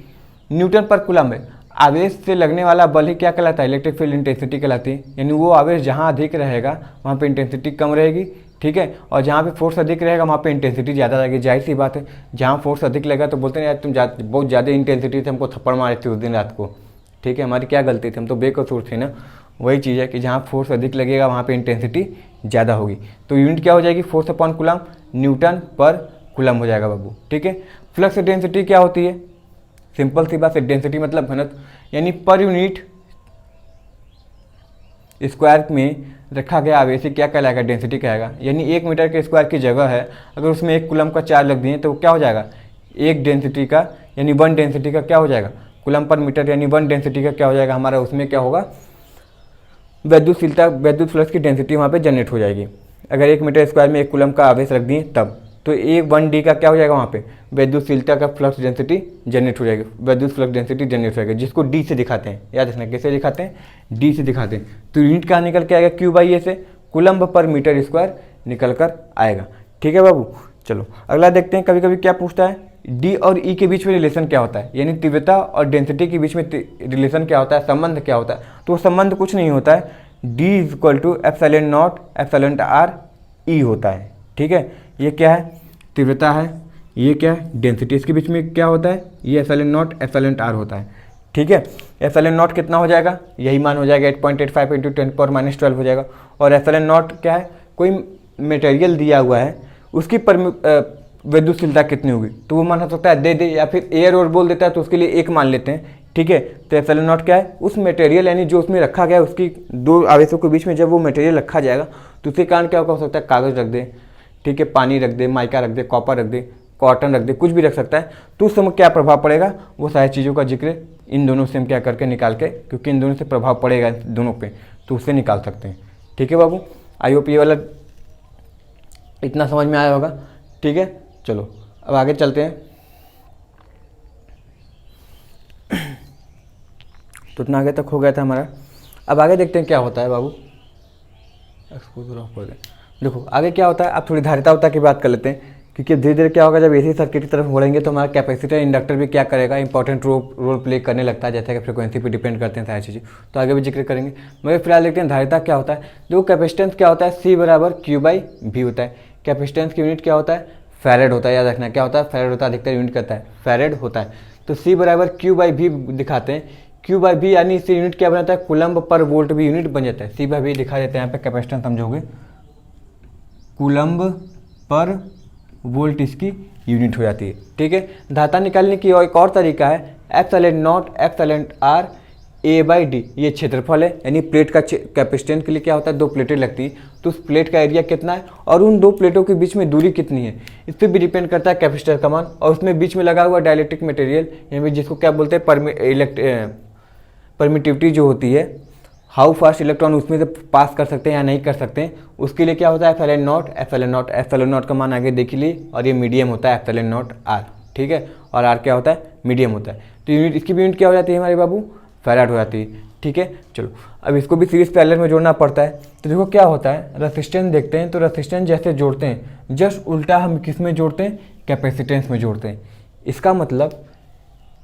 न्यूटन पर कूलम्ब है। आवेश से लगने वाला बल ही क्या कहलाता है, इलेक्ट्रिक फील्ड इंटेंसिटी कहलाती है, यानी वो आवेश जहाँ अधिक रहेगा वहाँ पे इंटेंसिटी कम रहेगी, ठीक है, और जहाँ पे फोर्स अधिक रहेगा वहाँ पे इंटेंसिटी ज़्यादा रहेगी। जाहिर सी बात है, जहाँ फोर्स अधिक लगेगा तो बोलते हैं यार तुम बहुत ज़्यादा इंटेंसिटी से हमको थप्पड़ मारे थे उस दिन रात को, ठीक है, हमारी क्या गलती थी, हम तो बेकसूर थे ना। वही चीज़ है कि जहाँ फोर्स अधिक लगेगा वहाँ पे इंटेंसिटी ज़्यादा होगी, तो यूनिट क्या हो जाएगी, फोर्स अपॉन कूलम्ब, न्यूटन पर कूलम्ब हो जाएगा बाबू, ठीक है। फ्लक्स डेंसिटी क्या होती है, सिंपल सी बात है, डेंसिटी मतलब घनत्व, यानी पर यूनिट स्क्वायर में रखा गया आवेश क्या कहलाएगा, डेंसिटी कहलाएगा। यानी 1 मीटर के स्क्वायर की जगह है, अगर उसमें 1 कूलम्ब का चार्ज लग दिए तो क्या हो जाएगा, 1 डेंसिटी का, यानी 1 डेंसिटी का क्या हो जाएगा, कूलम्ब पर मीटर, यानी 1 डेंसिटी का क्या हो जाएगा हमारा, उसमें क्या होगा, विद्युतशीलता, विद्युत फ्लक्स की डेंसिटी वहाँ पे जनरेट हो जाएगी। अगर 1 मीटर स्क्वायर में 1 कूलम्ब का आवेश रख दिए तब, तो 1D का क्या हो जाएगा, वहाँ पे विद्युतशीलता का फ्लक्स डेंसिटी जनरेट हो जाएगी, विद्युत फ्लक्स डेंसिटी जनरेट हो जाएगी, जिसको D से दिखाते हैं, याद रखना कैसे दिखाते हैं, D से दिखाते हैं। तो यूनिट कहाँ निकल के आएगा, Q/A से कूलम्ब पर मीटर स्क्वायर निकल कर आएगा, ठीक है बाबू। चलो अगला देखते हैं, कभी कभी क्या पूछता है, D और E के बीच में रिलेशन क्या होता है, यानी तीव्रता और डेंसिटी के बीच में रिलेशन क्या होता है, संबंध क्या होता है। तो संबंध कुछ नहीं होता है, D = εr होता है, ठीक है। ये क्या है, तीव्रता है, ये क्या है, डेंसिटी, इसके बीच में क्या होता है, ये εr होता है, ठीक है। ε0 कितना हो जाएगा, यही मान हो जाएगा 8.85 × 10⁻12 हो जाएगा। और ε0 क्या है, कोई मटेरियल दिया हुआ है, उसकी विद्युतशीलता कितनी होगी, तो वो मान हो सकता है दे या फिर एयर और बोल देता है तो उसके लिए 1 मान लेते हैं, ठीक है। तो ε0 क्या है, उस मटेरियल यानी जो उसमें रखा गया है, उसकी 2 आवेशों के बीच में जब वो मटेरियल रखा जाएगा तो उसके कारण क्या हो सकता है, कागज़ रख दे, ठीक है, पानी रख दे, माइका रख दे, कॉपर रख दे, कॉटन रख दे, कुछ भी रख सकता है, तो उस समय क्या प्रभाव पड़ेगा, वो सारी चीज़ों का जिक्र इन दोनों से हम क्या करके निकाल के, क्योंकि इन दोनों से प्रभाव पड़ेगा दोनों पे, तो उससे निकाल सकते हैं, ठीक है बाबू। आई होप ये वाला इतना समझ में आया होगा, ठीक है। चलो अब आगे चलते हैं, तो इतना आगे तक हो गया था हमारा। अब आगे देखते हैं क्या होता है बाबू, एक्सपोजर ऑफ कर दें। देखो आगे क्या होता है, अब थोड़ी धारिता की बात कर लेते हैं, क्योंकि धीरे धीरे क्या होगा, जब एसी सर्किट की तरफ बढ़ेंगे तो हमारा कैपेसिटर इंडक्टर भी क्या करेगा, इंपॉर्टेंट रोल प्ले करने लगता है, जैसे कि फ्रिक्वेंसी पे डिपेंड करते हैं सारी चीज़ें, तो आगे भी जिक्र करेंगे। मगर फिलहाल देखते हैं धारिता क्या होता है। देखो कैपेसिटेंस क्या होता है, C = Q/V होता है। कैपेसिटेंस की यूनिट क्या होता है, फैरेड होता है, याद रखना क्या होता है, फैरेड होता है, अधिकतर यूनिट करता है फैरेड होता है। तो C = Q/V दिखाते हैं, Q/V यानी इससे यूनिट क्या बनाता है, कूलम्ब पर वोल्ट भी यूनिट बन जाता है। C/V दिखा देते हैं यहाँ पे, कैपेसिटेंस समझोगे, कूलम्ब पर वोल्ट इसकी यूनिट हो जाती है, ठीक है। धारिता निकालने की एक और तरीका है, ε0 εr A/D, ये क्षेत्रफल है, यानी प्लेट का कैपेसिटेंस के लिए क्या होता है, 2 प्लेटें लगती है, तो उस प्लेट का एरिया कितना है और उन 2 प्लेटों के बीच में दूरी कितनी है, इस पर भी डिपेंड करता है कैपेसिटर का मान। और उसमें बीच में लगा हुआ डाइलेक्ट्रिक मटेरियल, यानी जिसको क्या बोलते हैं, परमिटिविटी जो होती है, हाउ फास्ट इलेक्ट्रॉन उसमें से पास कर सकते हैं या नहीं कर सकते हैं, उसके लिए क्या होता है, ε0 का मान आगे देख लिए, और ये मीडियम होता है ε0r, ठीक है, और r क्या होता है, मीडियम होता है। तो यूनिट, इसकी भी यूनिट क्या हो जाती है हमारे बाबू, फैराड हो जाती है, ठीक है। चलो अब इसको भी सीरीज पैरेलल में जोड़ना पड़ता है। तो देखो क्या होता है, रेसिस्टेंस देखते हैं, तो रेसिस्टेंस जैसे जोड़ते हैं जस्ट उल्टा हम किस में जोड़ते हैं, कैपेसिटेंस में जोड़ते हैं। इसका मतलब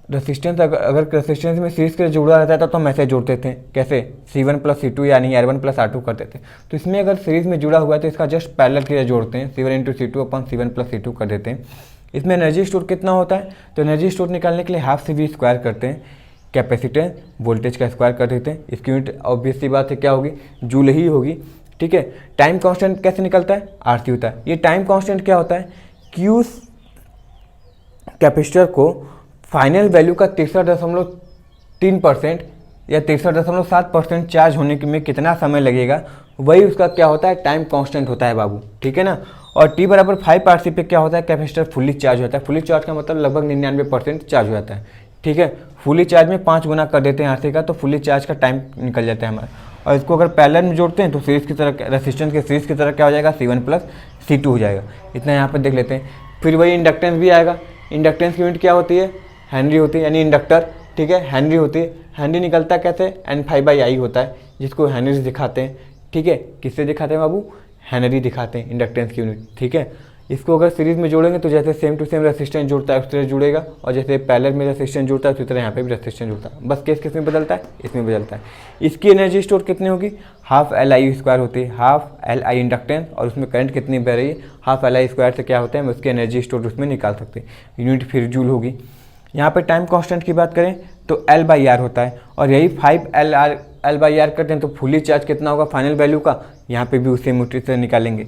रेसिस्टेंस अगर रेसिस्टेंस में सीरीज के जुड़ा रहता था तो हम ऐसे जोड़ते थे, कैसे, C1 + C2 यानी R1 + R2 करते थे। तो इसमें अगर सीरीज में जुड़ा हुआ है तो इसका जस्ट पैरेलल के लिए जोड़ते हैं, C1 × C2/C1 + C2 कर देते हैं। इसमें एनर्जी स्टोर कितना होता है, तो एनर्जी स्टोर निकालने के लिए ½ CV² करते हैं, कैपेसिटेंस वोल्टेज का स्क्वायर कर देते हैं। इसकी यूनिट ऑब्वियस सी बात है क्या होगी, जूल ही होगी। ठीक है, टाइम कांस्टेंट कैसे निकलता है, आरसी होता है। ये टाइम कांस्टेंट क्या होता है कि उस कैपेसिटर को फाइनल वैल्यू का 63.3% या 63.7% चार्ज होने में कितना समय लगेगा, वही उसका क्या होता है, टाइम कांस्टेंट होता है बाबू। ठीक है ना। और t बराबर 5 आरसी पे क्या होता है, कैपेसिटर फुल्ली चार्ज होता है। फुल्ली चार्ज का मतलब लगभग 99% चार्ज हो जाता है। ठीक है, फुल्ली चार्ज में 5 गुना कर देते हैं आरसी का, तो फुल्ली चार्ज का टाइम निकल जाता है हमारा। और इसको अगर पैरेलल में जोड़ते हैं तो सीरीज की तरह, रेसिस्टेंस के सीरीज की तरह क्या हो जाएगा, C1 + C2 हो जाएगा। इतना यहाँ पर देख लेते हैं। फिर वही इंडक्टेंस भी आएगा। इंडक्टेंस की यूनिट क्या होती है, हेनरी होती है, यानी इंडक्टर। ठीक है, हेनरी होती है। हेनरी निकलता कैसे, N5/I होता है, जिसको हेनरी दिखाते हैं। ठीक है, किससे दिखाते हैं बाबू, हेनरी दिखाते हैं इंडक्टेंस की यूनिट। ठीक है, इसको अगर सीरीज में जोड़ेंगे तो जैसे सेम टू सेम रेसिस्टेंस जुड़ता है उस तरह जुड़ेगा, और जैसे पैरेलल में रेसिस्टेंस जुड़ता है उसी तरह यहाँ पे भी रेसिस्टेंस जुड़ता है। बस केस किस में बदलता है, इसमें बदलता है। इसकी एनर्जी स्टोर कितनी होगी, ½ Li² होती है, ½ Li इंडक्टेंस, और उसमें करंट कितनी बह रही है, ½ Li² से क्या होता है, हम उसकी एनर्जी स्टोर उसमें निकाल सकते हैं। यूनिट फिर जूल होगी। यहाँ पे टाइम कांस्टेंट की बात करें तो L/R होता है, और यही 5L/R करते हैं तो फुली चार्ज कितना होगा फाइनल वैल्यू का, यहाँ पे भी उसी मीटर से निकालेंगे।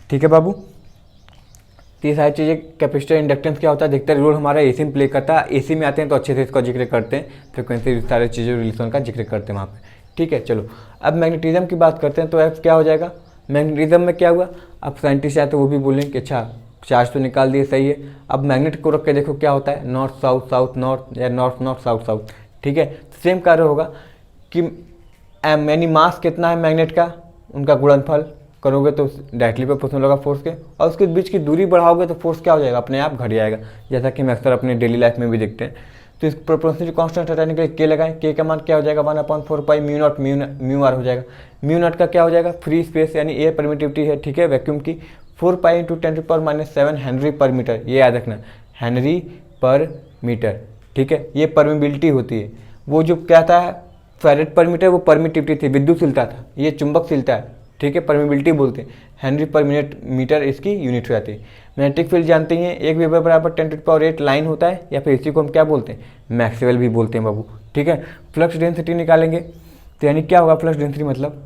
ठीक है बाबू, तो ये सारी चीज़ें कैपेसिटर इंडक्टेंस क्या होता है, अधिकतर रोल हमारा एसी में प्ले करता है। एसी में आते हैं तो अच्छे से इसका जिक्र करते हैं, फ्रिक्वेंसी सारी चीज़ें रिलेशन का जिक्र करते हैं वहाँ पे। ठीक है, चलो अब मैग्नेटिज्म की बात करते हैं तो F क्या हो जाएगा, मैग्नेटिज्म में क्या हुआ। अब साइंटिस्ट आए तो वो भी बोलेंगे कि अच्छा चार्ज तो निकाल दिए, सही है। अब मैग्नेट को रख के देखो क्या होता है, नॉर्थ साउथ, साउथ नॉर्थ, या नॉर्थ नॉर्थ साउथ साउथ। ठीक है, सेम कार्य होगा कि यानी मास कितना है मैग्नेट का, उनका गुणनफल करोगे तो डायरेक्टली प्रोपोर्शनल होगा फोर्स के, और उसके बीच की दूरी बढ़ाओगे तो फोर्स क्या हो जाएगा, अपने आप घट जाएगा, जैसा कि हम अक्सर अपने डेली लाइफ में भी देखते हैं। तो इस प्रोपोर्शनल कांस्टेंट हटाने के लिए के लगाएं, के का मान क्या हो जाएगा, 1/4π μ0 हो जाएगा। μ0 का क्या हो जाएगा, फ्री स्पेस यानी एयर परमिटिविटी है। ठीक है, वैक्यूम की 4π × 10⁻⁷ हेनरी पर मीटर, ये याद रखना, हेनरी पर मीटर। ठीक है, ये परमिबिलिटी होती है। वो जो क्या था फैरेड पर मीटर, वो परमिटिविटी थी, विद्युतशीलता था, ये चुंबकशीलता है। ठीक है, परमिबिलिटी बोलते हैं। हेनरी पर मीटर इसकी यूनिट हो जाती है। मैग्नेटिक फील्ड जानते हैं, 1 वेबर बराबर 10⁸ लाइन होता है, या फिर इसी को हम क्या बोलते हैं, मैक्सवेल भी बोलते हैं बाबू। ठीक है, फ्लक्स डेंसिटी निकालेंगे तो यानी क्या होगा, फ्लक्स डेंसिटी मतलब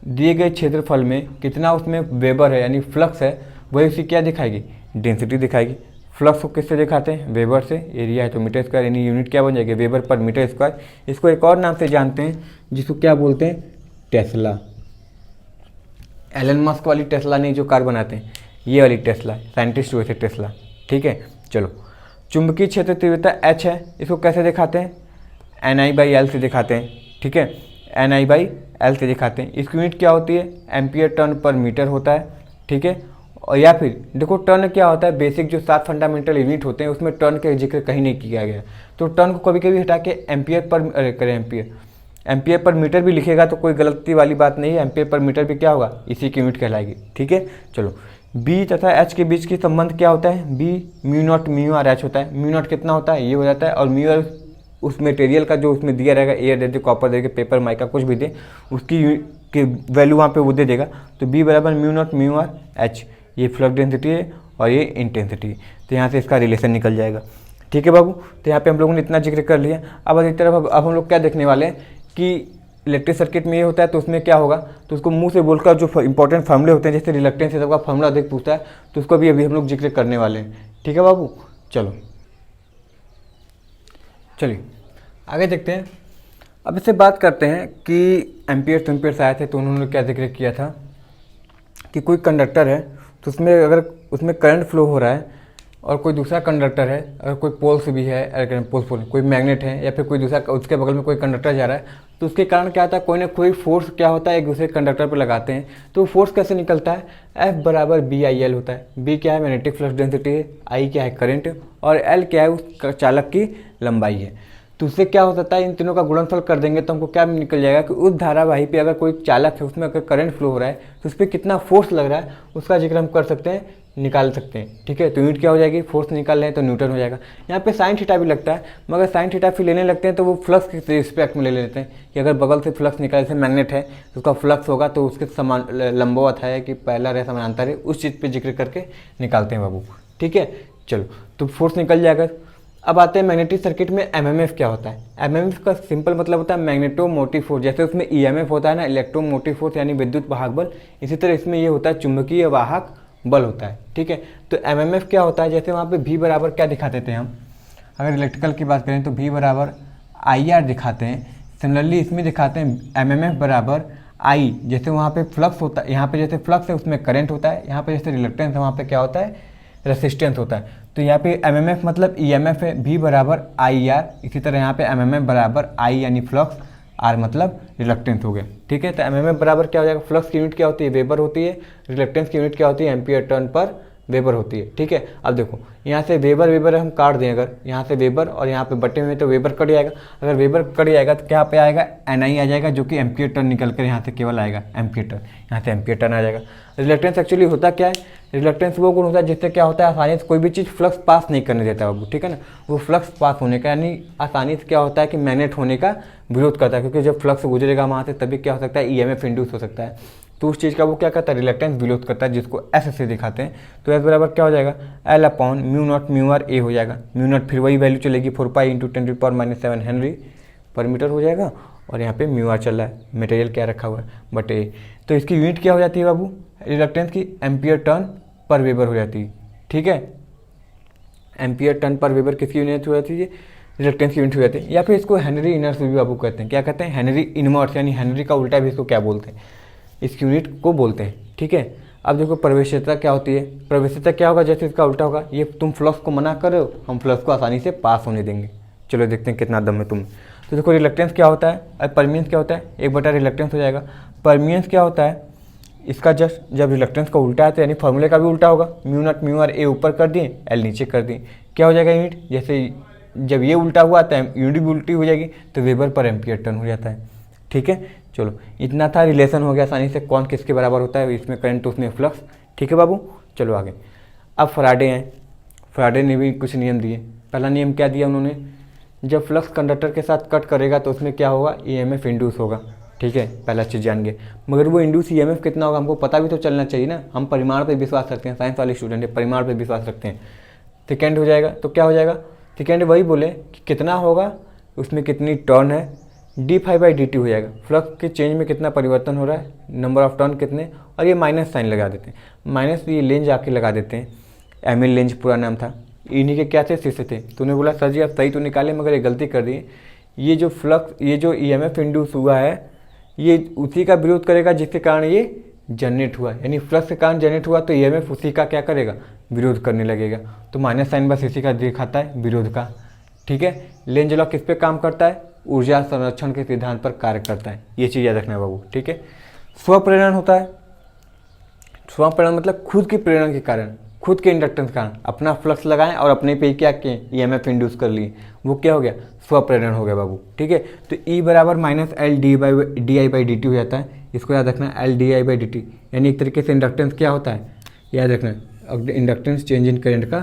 दिए गए क्षेत्रफल में कितना उसमें वेबर है यानी फ्लक्स है, वही उसी क्या दिखाएगी, डेंसिटी दिखाएगी। फ्लक्स को किससे दिखाते हैं, वेबर से, एरिया है तो मीटर स्क्वायर, यानी यूनिट क्या बन जाएगी, वेबर पर मीटर स्क्वायर। इसको एक और नाम से जानते हैं जिसको क्या बोलते हैं, टेस्ला। एलन मस्क वाली टेस्ला नहीं जो कार बनाते हैं, ये वाली टेस्ला, साइंटिस्ट हुए थे टेस्ला। ठीक है, चलो चुंबकीय क्षेत्र तीव्रता H है, इसको कैसे दिखाते हैं, Ni/L से दिखाते हैं। ठीक है, Ni/L से दिखाते हैं। इसकी यूनिट क्या होती है, एम्पियर टर्न पर मीटर होता है। ठीक है, और या फिर देखो टर्न क्या होता है, बेसिक जो 7 फंडामेंटल यूनिट होते हैं उसमें टर्न का जिक्र कहीं नहीं किया गया, तो टर्न को कभी कभी हटा के एम्पियर पर मीटर भी लिखेगा तो कोई गलती वाली बात नहीं है। एम्पियर पर मीटर भी क्या होगा, इसी की यूनिट कहलाएगी। ठीक है, चलो B तथा H के बीच की संबंध क्या होता है, B μ0 μr/H होता है। μ0 कितना होता है, ये हो जाता है, और μr उस मटेरियल का जो उसमें दिया रहेगा, एयर दे दे, कॉपर दे दे, पेपर माइका कुछ भी दे, उसकी वैल्यू वहाँ पे वो दे देगा। तो B बराबर μ0 μr/H, ये फ्लक्स डेंसिटी है और ये इंटेंसिटी है। तो यहाँ से इसका रिलेशन निकल जाएगा। ठीक है बाबू, तो यहाँ पे हम लोगों ने इतना जिक्र कर लिया। अब अधिक तरफ अब हम लोग क्या देखने वाले हैं कि इलेक्ट्रिक सर्किट में ये होता है तो उसमें क्या होगा, तो उसको मुंह से बोलकर जो इंपॉर्टेंट फार्मूले होते हैं, जैसे रिलक्टेंस सबका फार्मूला अधिक पूछता है, तो उसको भी अभी हम लोग जिक्र करने वाले हैं। ठीक है बाबू, चलिए आगे देखते हैं। अब इससे बात करते हैं कि एम्पियर्स आए थे तो उन्होंने क्या जिक्र किया था कि कोई कंडक्टर है तो उसमें अगर उसमें करंट फ्लो हो रहा है और कोई दूसरा कंडक्टर है, अगर कोई पोल्स भी है, अगर कोई मैग्नेट है या फिर कोई दूसरा उसके बगल में कोई कंडक्टर जा रहा है, तो उसके कारण क्या होता है, कोई ना कोई फोर्स क्या होता है एक दूसरे कंडक्टर पर लगाते हैं। तो फोर्स कैसे निकलता है, F बराबर BIL होता है। B क्या है, मैग्नेटिक फ्लक्स डेंसिटी है, I क्या है, करंट, और L क्या है, उस चालक की लंबाई है। तो उससे क्या हो सकता है, इन तीनों का गुणनफल कर देंगे तो हमको क्या निकल जाएगा कि उस धारावाही पे अगर कोई चालक है उसमें अगर करंट फ्लो हो रहा है तो उस पर कितना फोर्स लग रहा है उसका जिक्र हम कर सकते हैं, निकाल सकते हैं। ठीक है, तो यूनिट क्या हो जाएगी, फोर्स निकाल रहे हैं तो न्यूटन हो जाएगा। यहाँ पे साइन थीटा भी लगता है, मगर साइन थीटा फिर लेने लगते हैं तो वो फ्लक्स के रिस्पेक्ट में ले लेते हैं कि अगर बगल से फ्लक्स निकाले, जैसे मैग्नेट है तो उसका फ्लक्स होगा तो उसके समान लंबवत है कि पहला रहे समानांतर है, उस चीज़ पर जिक्र करके निकालते हैं बाबू। ठीक है, चलो तो फोर्स निकल जाएगा। अब आते हैं मैग्नेटिक सर्किट में एमएमएफ क्या होता है। एमएमएफ का सिंपल मतलब होता है मैग्नेटोमोटिव फोर्स। जैसे उसमें ईएमएफ होता है ना, इलेक्ट्रोमोटिव फोर्स यानी विद्युत वाहक बल, इसी तरह इसमें ये होता है चुंबकीय वाहक बल होता है। ठीक है, तो एमएमएफ क्या होता है, जैसे वहाँ पे भी बराबर क्या दिखाते थे हम, अगर इलेक्ट्रिकल की बात करें तो भी बराबर IR दिखाते हैं। सिमिलरली इसमें दिखाते हैं एमएमएफ बराबर आई। जैसे वहाँ पे फ्लक्स होता है, यहाँ पे जैसे फ्लक्स है उसमें करंट होता है, यहाँ पे जैसे रिलक्टेंस है वहाँ पे क्या होता है, रेसिस्टेंस होता है। तो यहाँ पे एमएमएफ मतलब ईएमएफ है, भी बराबर IR। इसी तरह यहाँ पे एमएमएफ बराबर आई यानी फ्लक्स, आर मतलब रिलक्टेंस हो गया। ठीक है, तो एमएमएफ बराबर क्या हो जाएगा, फ्लक्स की यूनिट क्या होती है, वेबर होती है, रिलक्टेंस की यूनिट क्या होती है, एम्पियर टर्न पर वेबर होती है। ठीक है, अब देखो यहाँ से वेबर वेबर हम काट दें, अगर यहाँ से वेबर और यहाँ पे बटे हुए तो वेबर कट जाएगा। अगर वेबर कट जाएगा तो क्या पे आएगा, NI आ जाएगा, जो कि एम्पियर टर्न निकल कर यहाँ से केवल आएगा एम्पियर टर्न, यहाँ से एम्पियर टर्न आ जाएगा। रिलक्टेंस एक्चुअली होता क्या है, रिलक्टेंस वो गुण होता है जिससे क्या होता है, आसानी से कोई भी चीज़ फ्लक्स पास नहीं करने देता बाबू। ठीक है ना, वो फ्लक्स पास होने का यानी आसानी से क्या होता है कि मैग्नेट होने का विरोध करता है, क्योंकि जब फ्लक्स गुजरेगा वहाँ से तभी क्या हो सकता है, EMF इंड्यूस हो सकता है। तो उस चीज़ का वो क्या करता है, रिलक्टेंस विरोध करता है, जिसको S से दिखाते हैं। तो S बराबर क्या हो जाएगा, L/μ0μr A हो जाएगा। μ0 फिर वही वैल्यू चलेगी 4 पाई × 10⁻⁷ हेनरी पर मीटर हो जाएगा, और यहाँ पे μr चल रहा है, मटेरियल क्या रखा हुआ है, बट A। तो इसकी यूनिट क्या हो जाती है बाबू, रिलक्टेंस की एम्पियर टर्न पर वेबर हो जाती है। ठीक है, एम्पियर टर्न पर वेबर किसकी यूनिट हो जाती है, रिलक्टेंस की यूनिट हो जाती है। या फिर इसको हेनरी इनवर्स भी बाबू कहते हैं। क्या कहते हैं, हेनरी इनवर्स, यानी हेनरी का उल्टा भी इसको क्या बोलते हैं, इसकी यूनिट को बोलते हैं। ठीक है, अब देखो प्रवेश्यता क्या होती है, प्रवेश्यता क्या होगा, जैसे इसका उल्टा होगा, ये तुम फ्लक्स को मना कर रहे हो, हम फ्लक्स को आसानी से पास होने देंगे। चलो देखते हैं कितना दम है तुम। तो देखो रिलक्टेंस क्या होता है, अब परमियंस क्या होता है, 1/, रिलक्टेंस हो जाएगा। परमियंस क्या होता है, इसका जस्ट जब रिलक्टेंस का उल्टा है तो यानी फॉर्मूले का भी उल्टा होगा, μ0μr A ऊपर कर दिए, L नीचे कर दिए, क्या हो जाएगा यूनिट, जैसे जब ये उल्टा हुआ तो यूनिट भी उल्टी हो जाएगी, तो वेबर पर एम्पियर टर्न हो जाता है। ठीक है, चलो इतना था, रिलेशन हो गया आसानी से, कौन किसके बराबर होता है, इसमें करंट उसमें फ्लक्स। ठीक है बाबू, चलो आगे। अब फराडे हैं, फराडे ने भी कुछ नियम दिए। पहला नियम क्या दिया उन्होंने, जब फ्लक्स कंडक्टर के साथ कट करेगा तो उसमें क्या होगा, EMF इंड्यूस होगा। ठीक है, पहला चीज़ जान गए, मगर वो इंड्यूस EMF कितना होगा हमको पता भी तो चलना चाहिए ना, हम परिमाण पर विश्वास रखते हैं, साइंस वाले स्टूडेंट है, परिमाण पर विश्वास रखते हैं। सेकेंड हो जाएगा तो क्या हो जाएगा, सेकेंड वही बोले कि कितना होगा, उसमें कितनी टर्न है, d∅dt हो जाएगा। फ्लक्स के चेंज में कितना परिवर्तन हो रहा है, नंबर ऑफ टर्न कितने, और ये माइनस साइन लगा देते हैं, माइनस ये लेंज आके लगा देते हैं, एमिल लेंज पूरा नाम था, इन्हीं के क्या थे, शिष्य थे। तो उन्हें बोला सर जी आप सही तो निकाले मगर ये गलती कर दिए, ये जो फ्लक्स, ये जो EMF इंड्यूस हुआ है ये उसी का विरोध करेगा जिसके कारण ये जनरेट हुआ, यानी फ्लक्स के कारण जनरेट हुआ तो EMF उसी का क्या करेगा, विरोध करने लगेगा। तो माइनस साइन बस इसी का दिखाता है, विरोध का। ठीक है, लेंज लॉ किस पे काम करता है, ऊर्जा संरक्षण के सिद्धांत पर कार्य करता है, ये चीज़ याद रखना है बाबू। ठीक है, स्वप्रेरण होता है, स्वप्रेरण मतलब खुद की प्रेरणा के कारण, खुद के इंडक्टेंस के कारण अपना फ्लक्स लगाएं और अपने पे क्या किए, EMF इंड्यूस कर लिए, वो क्या हो गया, स्वप्रेरण हो गया बाबू। ठीक है, तो E बराबर -L/di/dt हो जाता है, इसको याद रखना, L/di/dt, यानी एक तरीके से इंडक्टेंस क्या होता है, याद रखना, इंडक्टेंस चेंज इन करंट का,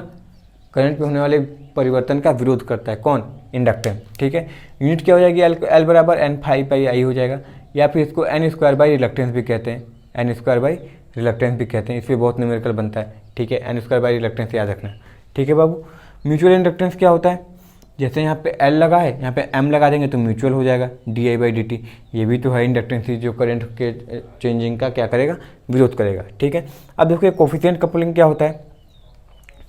करंट में होने वाले परिवर्तन का विरोध करता है, कौन, इंडक्टेंस। ठीक है, यूनिट क्या हो जाएगी, L बराबर N∅I हो जाएगा, या फिर इसको N² रिलक्टेंस भी कहते हैं, N² रिलक्टेंस भी कहते हैं, इस पर बहुत न्यूमेरिकल बनता है। ठीक है, N² रिलक्टेंस याद रखना। ठीक है बाबू, म्यूचुअल इंडक्टेंस क्या होता है, जैसे यहाँ पे L लगा है, यहाँ पे M लगा देंगे तो म्यूचुअल हो जाएगा, di/dt, ये भी तो है इंडक्टेंस जो करंट के चेंजिंग का क्या करेगा, विरोध करेगा। ठीक है, अब देखो कोफिशिएंट कपलिंग क्या होता है,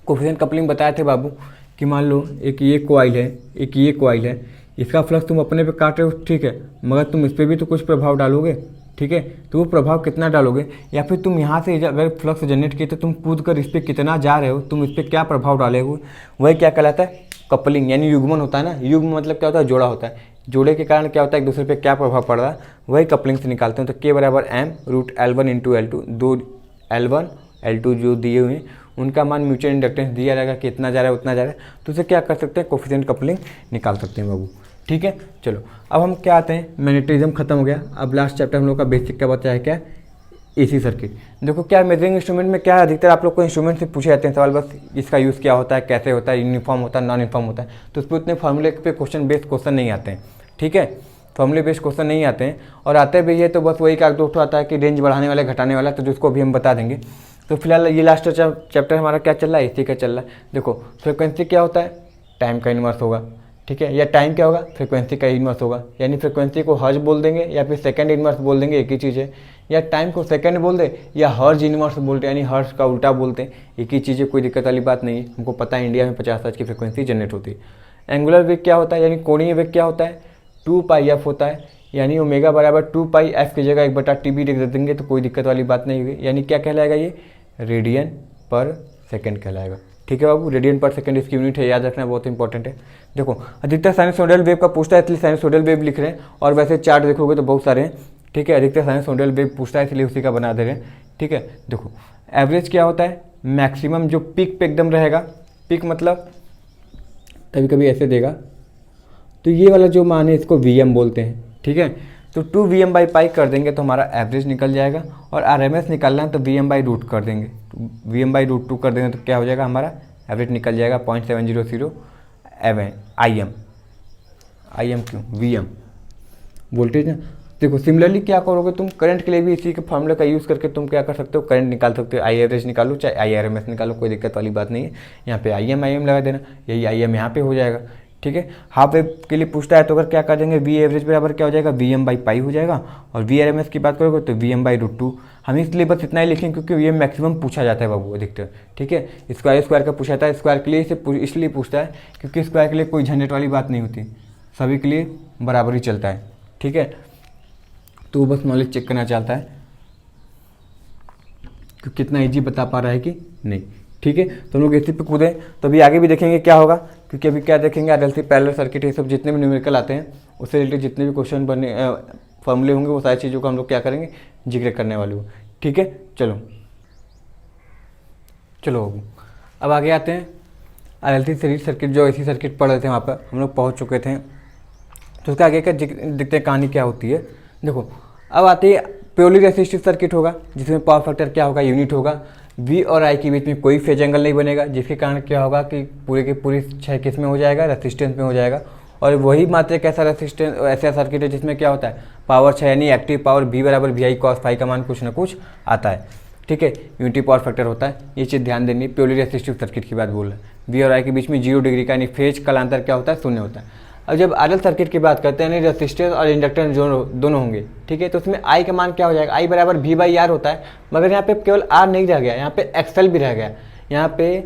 कोफिशिएंट कपलिंग बताए थे बाबू कि मान लो एक ये कॉइल है, एक ये कॉइल है, इसका फ्लक्स तुम अपने पे काट रहे हो, ठीक है, मगर तुम इस पर भी तो कुछ प्रभाव डालोगे। ठीक है, तो वो प्रभाव कितना डालोगे, या फिर तुम यहाँ से अगर फ्लक्स जनरेट किए तो तुम कूद कर इस पर कितना जा रहे हो, तुम इस पर क्या प्रभाव डालोगे, वही क्या कहलाता है, कपलिंग, यानी युग्मन होता है ना। युग्म मतलब क्या होता है, जोड़ा होता है, जोड़े के कारण क्या होता है, एक दूसरे पे क्या प्रभाव पड़ रहा है, वही कपलिंग से निकालते हैं। तो K बराबर M√L1 × L2, दो L1 L2 जो दिए हुए हैं उनका मान म्यूचुअल इंडक्टेंस दिया जाएगा, कितना जा रहा है उतना जा रहा है, तो उसे क्या कर सकते हैं, कोफिशिएंट कपलिंग निकाल सकते हैं बाबू। ठीक है, चलो अब हम क्या आते हैं, मैग्नेटिज्म खत्म हो गया, अब लास्ट चैप्टर हम लोग का बेसिक क्या बचा है, क्या, AC सर्किट। देखो क्या मेजरिंग इंस्ट्रूमेंट में क्या है, अधिकतर आप लोग को इंस्ट्रूमेंट से पूछे जाते हैं सवाल, बस इसका यूज़ क्या होता है, कैसे होता है, यूनिफॉर्म होता है, नॉन यूनिफॉर्म होता है, तो उस पर उतने फार्मूले पे क्वेश्चन बेस्ड क्वेश्चन नहीं आते हैं। ठीक है, फॉर्मूले बेस्ड क्वेश्चन नहीं आते हैं, और आते भी है तो बस वही का दो आता है कि रेंज बढ़ाने वाला घटाने वाला, तो जिसको भी हम बता देंगे। तो फिलहाल ये लास्ट चैप्टर हमारा क्या चल रहा है, AC का चल रहा है। देखो फ्रिक्वेंसी क्या होता है, टाइम का इन्वर्स होगा, ठीक है, या टाइम क्या होगा, फ्रीक्वेंसी का इन्वर्स होगा, यानी फ्रीक्वेंसी को हर्ज बोल देंगे या फिर सेकंड इन्वर्स बोल देंगे, एक ही चीज़ है, या टाइम को सेकंड बोल दे या हर्ज इन्वर्स बोलते हैं, यानी हर्ज का उल्टा बोलते हैं, एक ही चीज़ है, कोई दिक्कत वाली बात नहीं है। हमको पता है इंडिया में 50 हर्ट्ज की फ्रीक्वेंसी जनरेट होती है। एंगुलर वेग क्या होता है, यानी कोणीय वेग क्या होता है, 2πf होता है, यानी ओमेगा बराबर 2πf की जगह 1/t भी लिख देंगे तो कोई दिक्कत वाली बात नहीं होगी, यानी क्या कहलाएगा, ये रेडियन पर सेकेंड कहलाएगा, ठीक है बाबू, रेडियन पर सेकंड इसकी यूनिट है, याद रखना बहुत इंपॉर्टेंट है। देखो अधिकतर साइनसोइडल वेव का पूछता है, इसलिए साइनसोइडल वेव लिख रहे हैं, और वैसे चार्ट देखोगे तो बहुत सारे हैं, ठीक है, अधिकतर साइनसोइडल वेव पूछता है इसलिए उसी का बना दे रहे हैं, ठीक है। देखो एवरेज क्या होता है, मैक्सिमम जो पीक पे एकदम रहेगा, पीक मतलब कभी कभी ऐसे देगा, तो ये वाला जो मान है इसको Vm बोलते हैं, ठीक है, तो 2Vm/π कर देंगे तो हमारा एवरेज निकल जाएगा, और RMS निकालना है तो Vm/√2 कर देंगे, Vm/√2 कर देंगे तो क्या हो जाएगा, हमारा एवरेज निकल जाएगा 0.700 Im क्यों, Vm वोल्टेज ना। देखो सिमिलरली क्या करोगे तुम, करंट के लिए भी इसी के फॉर्मूले का यूज़ करके तुम क्या कर सकते हो, करंट निकाल सकते हो, आई एवरेज निकालो चाहे IRMS निकालो, कोई दिक्कत वाली बात नहीं है। यहाँ पे Im लगा देना, यही Im यहाँ पे हो जाएगा, ठीक है। हाफ वेव के लिए पूछता है तो अगर क्या कर देंगे, V एवरेज बराबर क्या हो जाएगा, Vm/π हो जाएगा, और VRMS की बात करोगे तो Vm/√2। हम इसलिए बस इतना ही लिखेंगे क्योंकि ये मैक्सिमम पूछा जाता है बाबू अधिकतर, ठीक है। स्क्वायर का पूछा जाता है, स्क्वायर के लिए इसलिए पूछता है क्योंकि स्क्वायर के लिए कोई झंझट वाली बात नहीं होती, सभी के लिए बराबर ही चलता है, ठीक है। तो बस नॉलेज चेक करना चाहता है कि कितना ईजी बता पा रहा है कि नहीं, ठीक है। तो हम लोग इसी पे कूदें, तो अभी आगे भी देखेंगे क्या होगा, क्योंकि अभी क्या देखेंगे, RLC पैरेलल सर्किट, ये सब जितने भी न्यूमेरिकल आते हैं उससे रिलेटेड जितने भी क्वेश्चन बने फॉर्मूले होंगे वो सारी चीज़ों का हम लोग क्या करेंगे, जिक्र करने वाले हो, ठीक है। चलो अब आगे आते हैं RLC सीरीज सर्किट, जो ऐसी सर्किट पढ़ रहे थे वहाँ पर हम लोग पहुँच चुके थे, तो उसका आगे का देखते हैं कहानी क्या होती है। देखो अब आती है प्योरली रेसिस्टिव सर्किट होगा, जिसमें पावर फैक्टर क्या होगा, यूनिट होगा, V और I के बीच में कोई फेज एंगल नहीं बनेगा, जिसके कारण क्या होगा कि पूरे के पूरी क्षय किस में हो जाएगा, रेसिस्टेंस में हो जाएगा। और वही मात्र एक ऐसा रेसिस्टेंस ऐसा सर्किट है जिसमें क्या होता है, पावर क्षय यानी एक्टिव पावर V बराबर VI cos phi का मान कुछ ना कुछ आता है, ठीक है, यूनिटी पावर फैक्टर होता है, ये चीज़ ध्यान देनी है। प्योरली रेसिस्टिव सर्किट की बात बोल रहे हैं, V और I के बीच में 0 डिग्री का यानी फेज कालांतर क्या होता है, शून्य होता है। अब जब RL सर्किट की बात करते हैं, यानी रेसिस्टेंस और इंडक्टेंस दोनों होंगे, ठीक है, तो उसमें I का मान क्या हो जाएगा, I बराबर V/R होता है, मगर यहाँ पे केवल R नहीं रह गया, यहाँ पे XL भी रह गया, यहाँ पे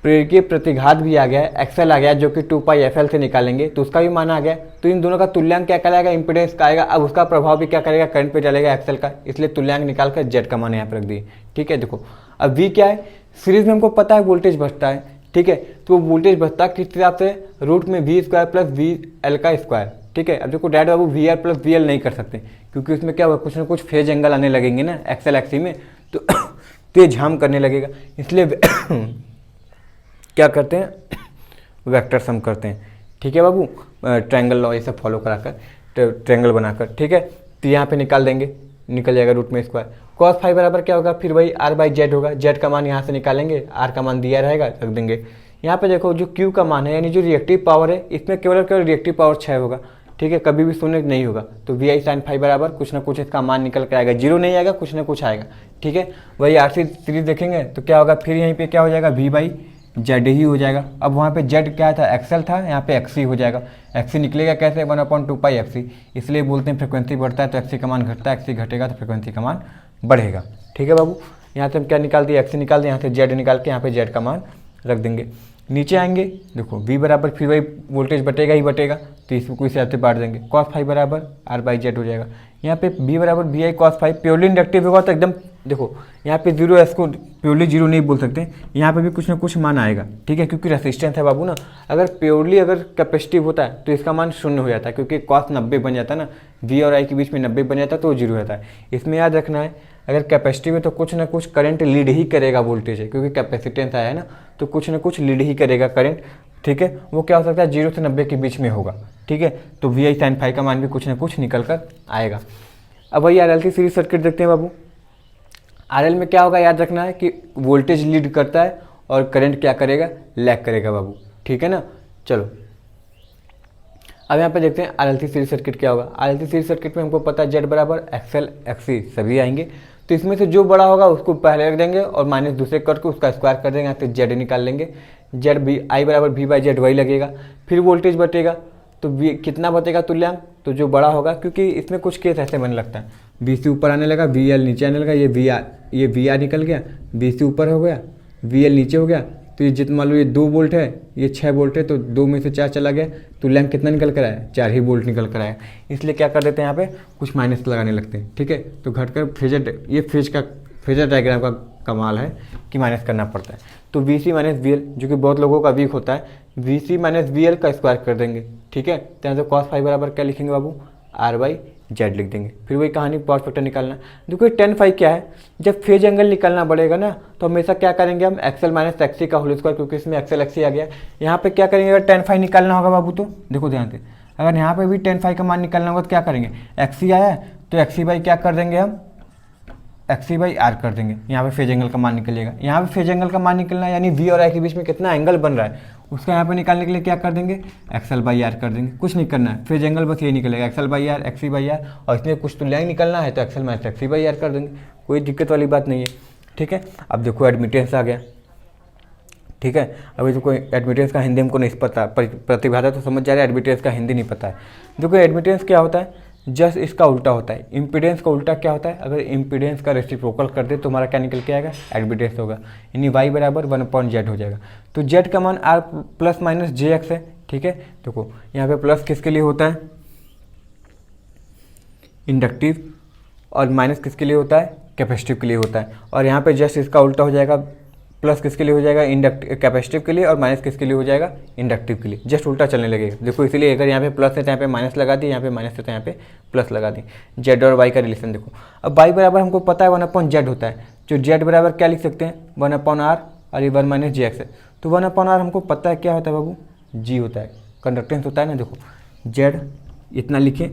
प्रेरकीय प्रतिघात भी आ गया, XL आ गया, जो कि 2πfL से निकालेंगे तो उसका भी मान आ गया। तो इन दोनों का तुल्यांक क्या कहलाएगा, इंपीडेंस का आएगा। अब उसका प्रभाव भी क्या करेगा, करंट पे डालेगा XL का, इसलिए तुल्यांक निकाल कर Z का मान यहाँ पर रख दिए, ठीक है। देखो अब V क्या है, सीरीज में हमको पता है वोल्टेज बढ़ता है, ठीक है, तो वो वोल्टेज बढ़ता किस हिसाब से, रूट में V² + VL का स्क्वायर, ठीक है। अब देखो डैड बाबू VR + VL नहीं कर सकते क्योंकि उसमें क्या होगा, कुछ ना कुछ फेज एंगल आने लगेंगे ना XL एक्सी में, तो तेज झाम करने लगेगा, इसलिए क्या करते हैं, वेक्टर सम करते हैं, ठीक है बाबू, ट्रायंगल लॉ ये सब फॉलो कराकर ट्रायंगल बनाकर, ठीक है। तो यहाँ पे निकाल देंगे, निकल जाएगा रूट में स्क्वायर, cos phi बराबर क्या होगा, फिर वही R/Z होगा, Z का मान यहाँ से निकालेंगे, R का मान दिया रहेगा, रख देंगे। यहाँ पे देखो जो Q का मान है यानी जो रिएक्टिव पावर है, इसमें केवल रिएक्टिव पावर 6 होगा, ठीक है, कभी भी शून्य नहीं होगा, तो VI sin phi बराबर कुछ ना कुछ इसका मान निकल कर आएगा, 0 नहीं आएगा, कुछ ना कुछ आएगा, ठीक है। वही RC सीरीज देखेंगे तो क्या होगा, फिर यहीं पर क्या हो जाएगा, V/Z ही हो जाएगा। अब वहाँ पे Z क्या था, XL था, यहाँ पे XC हो जाएगा। XC निकलेगा कैसे, 1/2πfc, इसलिए बोलते हैं फ्रिक्वेंसी बढ़ता है तो XC का मान घटता है, XC घटेगा तो फ्रिक्वेंसी का मान बढ़ेगा, ठीक है बाबू। यहाँ से हम क्या निकाल दिए, XC निकाल दिए, यहाँ से Z निकाल के यहाँ पे Z का मान रख देंगे। नीचे आएंगे, देखो V बराबर फिर वही वोल्टेज बटेगा ही बटेगा, तो इसको कोई से बांट देंगे, cos phi बराबर R/Z हो जाएगा। यहाँ पे V बराबर VI cos phi, purely inductive होगा तो एकदम देखो यहाँ पे 0 को प्योरली 0 नहीं बोल सकते, यहाँ पे भी कुछ ना कुछ मान आएगा, ठीक है, क्योंकि रेसिस्टेंस है बाबू ना। अगर प्योरली अगर कैपेसिटिव होता है तो इसका मान 0 हो जाता है, क्योंकि cos 90 बन जाता है ना, V और I के बीच में 90 बन जाता है तो वो 0 रहता है। इसमें याद रखना है, अगर कैपेसिटिव है तो कुछ ना कुछ करंट लीड ही करेगा वोल्टेज है, क्योंकि कैपेसिटेंस आया है ना, तो कुछ ना कुछ लीड ही करेगा करंट, ठीक है। वो क्या हो सकता है, 0 से 90 के बीच में होगा, ठीक है। तो VI sin phi का मान भी कुछ ना कुछ निकल कर आएगा। अब वही RLC सीरीज सर्किट देखते हैं बाबू। RL में क्या होगा, याद रखना है कि वोल्टेज लीड करता है और करंट क्या करेगा, लैग करेगा बाबू, ठीक है ना। चलो अब यहाँ पे देखते हैं RLC सीरीज सर्किट क्या होगा। RLC सीरीज सर्किट में हमको पता है Z बराबर XL XC सभी आएंगे, तो इसमें से जो बड़ा होगा उसको पहले रख देंगे और माइनस दूसरे करके उसका स्क्वायर कर देंगे, यहाँ से Z निकाल लेंगे। जेड बी आई बराबर वी बाई जेड वही लगेगा। फिर वोल्टेज बटेगा तो वी कितना बचेगा तुल्यांक, तो जो बड़ा होगा, क्योंकि इसमें कुछ केस ऐसे बनने लगता है, वी सी ऊपर आने लगा, वी एल नीचे आने लगा, ये वी आर निकल गया, वी सी ऊपर हो गया, वी एल नीचे हो गया, तो ये जितना मान लो ये 2 वोल्ट है, ये 6 वोल्ट है, तो 2 में से 4 चला गया, तुल्यांक कितना निकल कर आया, 4 ही वोल्ट निकल कर आया। इसलिए क्या कर देते हैं, यहाँ पे कुछ माइनस लगाने लगते हैं, ठीक है। तो घटकर फेजर, ये फेजर डायग्राम का कमाल है कि माइनस करना पड़ता है। तो V C minus V L, जो कि बहुत लोगों का वीक होता है, V C minus V L का स्क्वायर कर देंगे, ठीक है। तो यहाँ से कॉस फाई बराबर क्या लिखेंगे बाबू, आर बाई जेड लिख देंगे। फिर वही कहानी पावर फैक्टर निकालना। देखो टेन फाई क्या है, जब फेज एंगल निकालना पड़ेगा ना, तो हमेशा क्या करेंगे हम, एक्सएल माइनस एक्सी का होल स्क्वायर, क्योंकि इसमें एक्सएल एक्सी आ गया। यहाँ पे क्या करेंगे, अगर टेन फाई निकालना होगा बाबू, तो देखो ध्यान से, अगर यहाँ पे भी टेन फाई का मान निकालना होगा तो क्या करेंगे, एक्सी आया है तो एक्सी बाई क्या कर देंगे हम, एक्सी बाई आर कर देंगे। यहाँ पे फेज एंगल का मान निकलेगा, यहाँ पे फेज एंगल का मान निकलना है, यानी वी और आई के बीच में कितना एंगल बन रहा है, उसका यहाँ पे निकालने के लिए क्या कर देंगे, एक्सएल बाई आर कर देंगे। कुछ नहीं करना है, फेज एंगल बस ये निकलेगा, XL by R, XC by R, और इसमें कुछ तो लाइन निकलना है तो XL minus XC by R कर देंगे, कोई दिक्कत वाली बात नहीं है, ठीक है। अब देखो एडमिटेंस आ गया, ठीक है। अभी देखो एडमिटेंस का हिंदी हमको नहीं पता, प्रतिबाधा तो समझ जा रहा है, एडमिटेंस का हिंदी नहीं पता है। देखो एडमिटेंस क्या होता है, जस्ट इसका उल्टा होता है। इम्पीडेंस का उल्टा क्या होता है, अगर इम्पीडेंस का रेसिप्रोकल कर दे तो हमारा क्या निकल के आएगा, एडमिटेंस होगा, यानी वाई बराबर 1/z हो जाएगा। तो z का मान r प्लस माइनस जे एक्स है, ठीक है। देखो यहाँ पे प्लस किसके लिए होता है, इंडक्टिव, और माइनस किसके लिए होता है, कैपेसिटिव के लिए होता है। और यहाँ पे जस्ट इसका उल्टा हो जाएगा, प्लस किसके लिए हो जाएगा, कैपेसिटिव के लिए, और माइनस किसके लिए हो जाएगा, इंडक्टिव के लिए। जस्ट उल्टा चलने लगेगा। देखो इसलिए अगर यहाँ पे प्लस है तो यहाँ पे माइनस लगा दी, यहाँ पे माइनस है तो यहाँ पे प्लस लगा दी। जेड और वाई का रिलेशन देखो, अब वाई बराबर हमको पता है 1/z होता है, जो जेड बराबर क्या लिख सकते हैं, 1/r, और ये 1 माइनस जे एक्स है। तो 1/r हमको पता है क्या होता है बाबू, जी होता है, कंडक्टेंस होता है ना। देखो जेड इतना लिखें,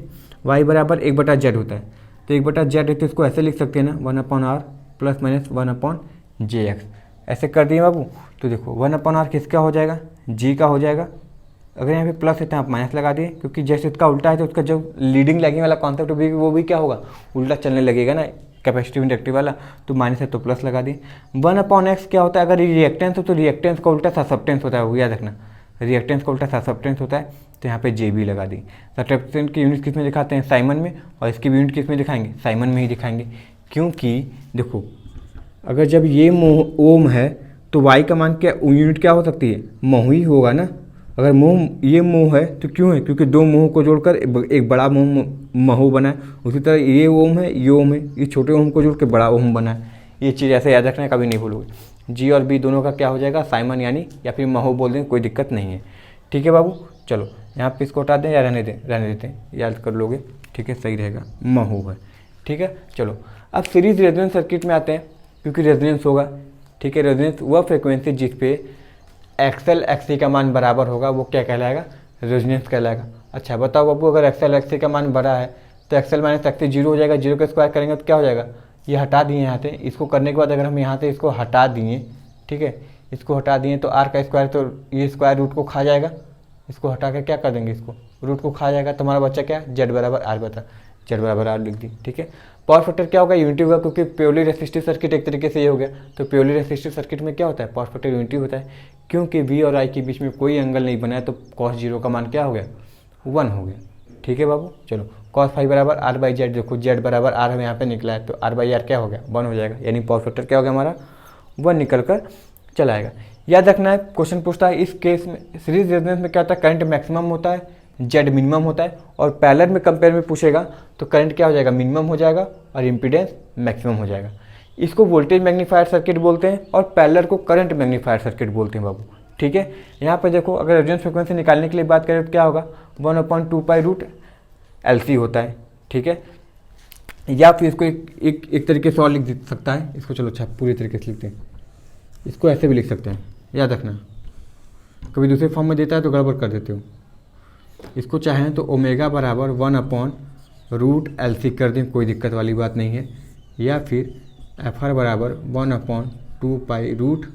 वाई बराबर 1/z होता है, तो 1/z है तो इसको ऐसे लिख सकते हैं ना, 1/r प्लस माइनस 1/jx, ऐसे कर दिए बाबू। तो देखो 1/r किसका हो जाएगा, जी का हो जाएगा। अगर यहाँ पे प्लस है तो आप माइनस लगा दिए, क्योंकि जैसे इसका उल्टा है तो उसका जो लीडिंग लैगिंग वाला कॉन्सेप्ट भी वो भी क्या होगा, उल्टा चलने लगेगा ना, कैपेसिटिव इंडक्टिव वाला। तो माइनस है तो प्लस लगा दिए। 1/x क्या होता है, अगर रिएक्टेंस हो तो रिएक्टेंस का उल्टा ससेप्टेंस होता है, वो याद रखना, रिएक्टेंस का उल्टा ससेप्टेंस होता है। तो यहाँ पे जे भी लगा दी। ससेप्टेंस की यूनिट किस में दिखाते हैं, साइमन में, और इसकी यूनिट किस में दिखाएंगे, साइमन में ही दिखाएंगे। क्योंकि देखो अगर जब ये ओम है तो वाई का मान क्या, यूनिट क्या हो सकती है, मोह ही होगा ना। अगर मोह, ये मोह है तो क्यों है, क्योंकि 2 मोह को जोड़कर एक बड़ा मोह बना है। उसी तरह ये ओम है, ये ओम है, ये छोटे ओम को जोड़ के बड़ा ओम बना है। ये चीज़ ऐसे याद रखना है, कभी नहीं भूलोगे। जी और बी दोनों का क्या हो जाएगा, साइमन, यानी या फिर मोह बोल दें, कोई दिक्कत नहीं है, ठीक है बाबू। चलो यहाँ पे इसको हटा दें या रहने दें, रहने देते हैं, याद कर लोगे, ठीक है, सही रहेगा, मोह है, ठीक है। चलो अब सीरीज रेजोनेंस सर्किट में आते हैं, क्योंकि रेजोनेंस होगा, ठीक है। रेजोनेंस वह फ्रिक्वेंसी जिस पे एक्सएल एक्सी का मान बराबर होगा वो क्या कहलाएगा, रेजोनेंस कहलाएगा। अच्छा बताओ बाबू, अगर एक्सएल एक्सी का मान बड़ा है तो एक्सएल माइनस एक्सी 0 हो जाएगा, 0 का स्क्वायर करेंगे तो क्या हो जाएगा, ये हटा दिए यहाँ से। इसको करने के बाद अगर हम यहाँ से इसको हटा दिए, ठीक है, इसको हटा दिए तो आर का स्क्वायर, तो ये स्क्वायर रूट को खा जाएगा, इसको हटा के क्या कर देंगे, इसको रूट को खा जाएगा। तुम्हारा बच्चा क्या, जेड बराबर आर बता, जेड बराबर आर लिख दी, ठीक है। पावर फैक्टर क्या होगा, यूनिटी होगा, क्योंकि प्योरली रेसिस्टिव सर्किट एक तरीके से ये हो गया। तो प्योरली रेसिस्टिव सर्किट में क्या होता है, पावर फैक्टर यूनिटी होता है, क्योंकि वी और आई के बीच में कोई एंगल नहीं बना है, तो कॉस 0 का मान क्या हो गया, 1 हो गया, ठीक है बाबू। चलो कॉस फाई बराबर आर बाई जेड, देखो जेड बराबर आर हमें यहाँ पे निकला है, तो आर बाई आर क्या हो गया, 1 हो जाएगा, यानी पावर फैक्टर क्या हो गया हमारा, 1 निकल कर चला आएगा। याद रखना है, क्वेश्चन पूछता है इस केस में सीरीज रेजोनेंस में क्या होता है, करंट मैक्सिमम होता है, जेड मिनिमम होता है, और पैरेलल में कंपेयर में पूछेगा तो करंट क्या हो जाएगा, मिनिमम हो जाएगा, और इम्पीडेंस मैक्सिमम हो जाएगा। इसको वोल्टेज मैग्नीफायर सर्किट बोलते हैं, और पैरेलल को करंट मैग्नीफायर सर्किट बोलते हैं बाबू, ठीक है। यहाँ पर देखो अगर रेजोनेंस फ्रिक्वेंसी निकालने के लिए बात करें तो क्या होगा, 1/2 पाई रूट LC होता है, ठीक है। या फिर इसको एक तरीके से और लिख सकता है इसको, चलो अच्छा पूरी तरीके से लिखते हैं, इसको ऐसे भी लिख सकते हैं, याद रखना, कभी दूसरे फॉर्म में देता है तो गड़बड़ कर देते हो। इसको चाहें तो ओमेगा बराबर 1/√LC कर दें, कोई दिक्कत वाली बात नहीं है। या फिर FR बराबर 1/2 पाई रूट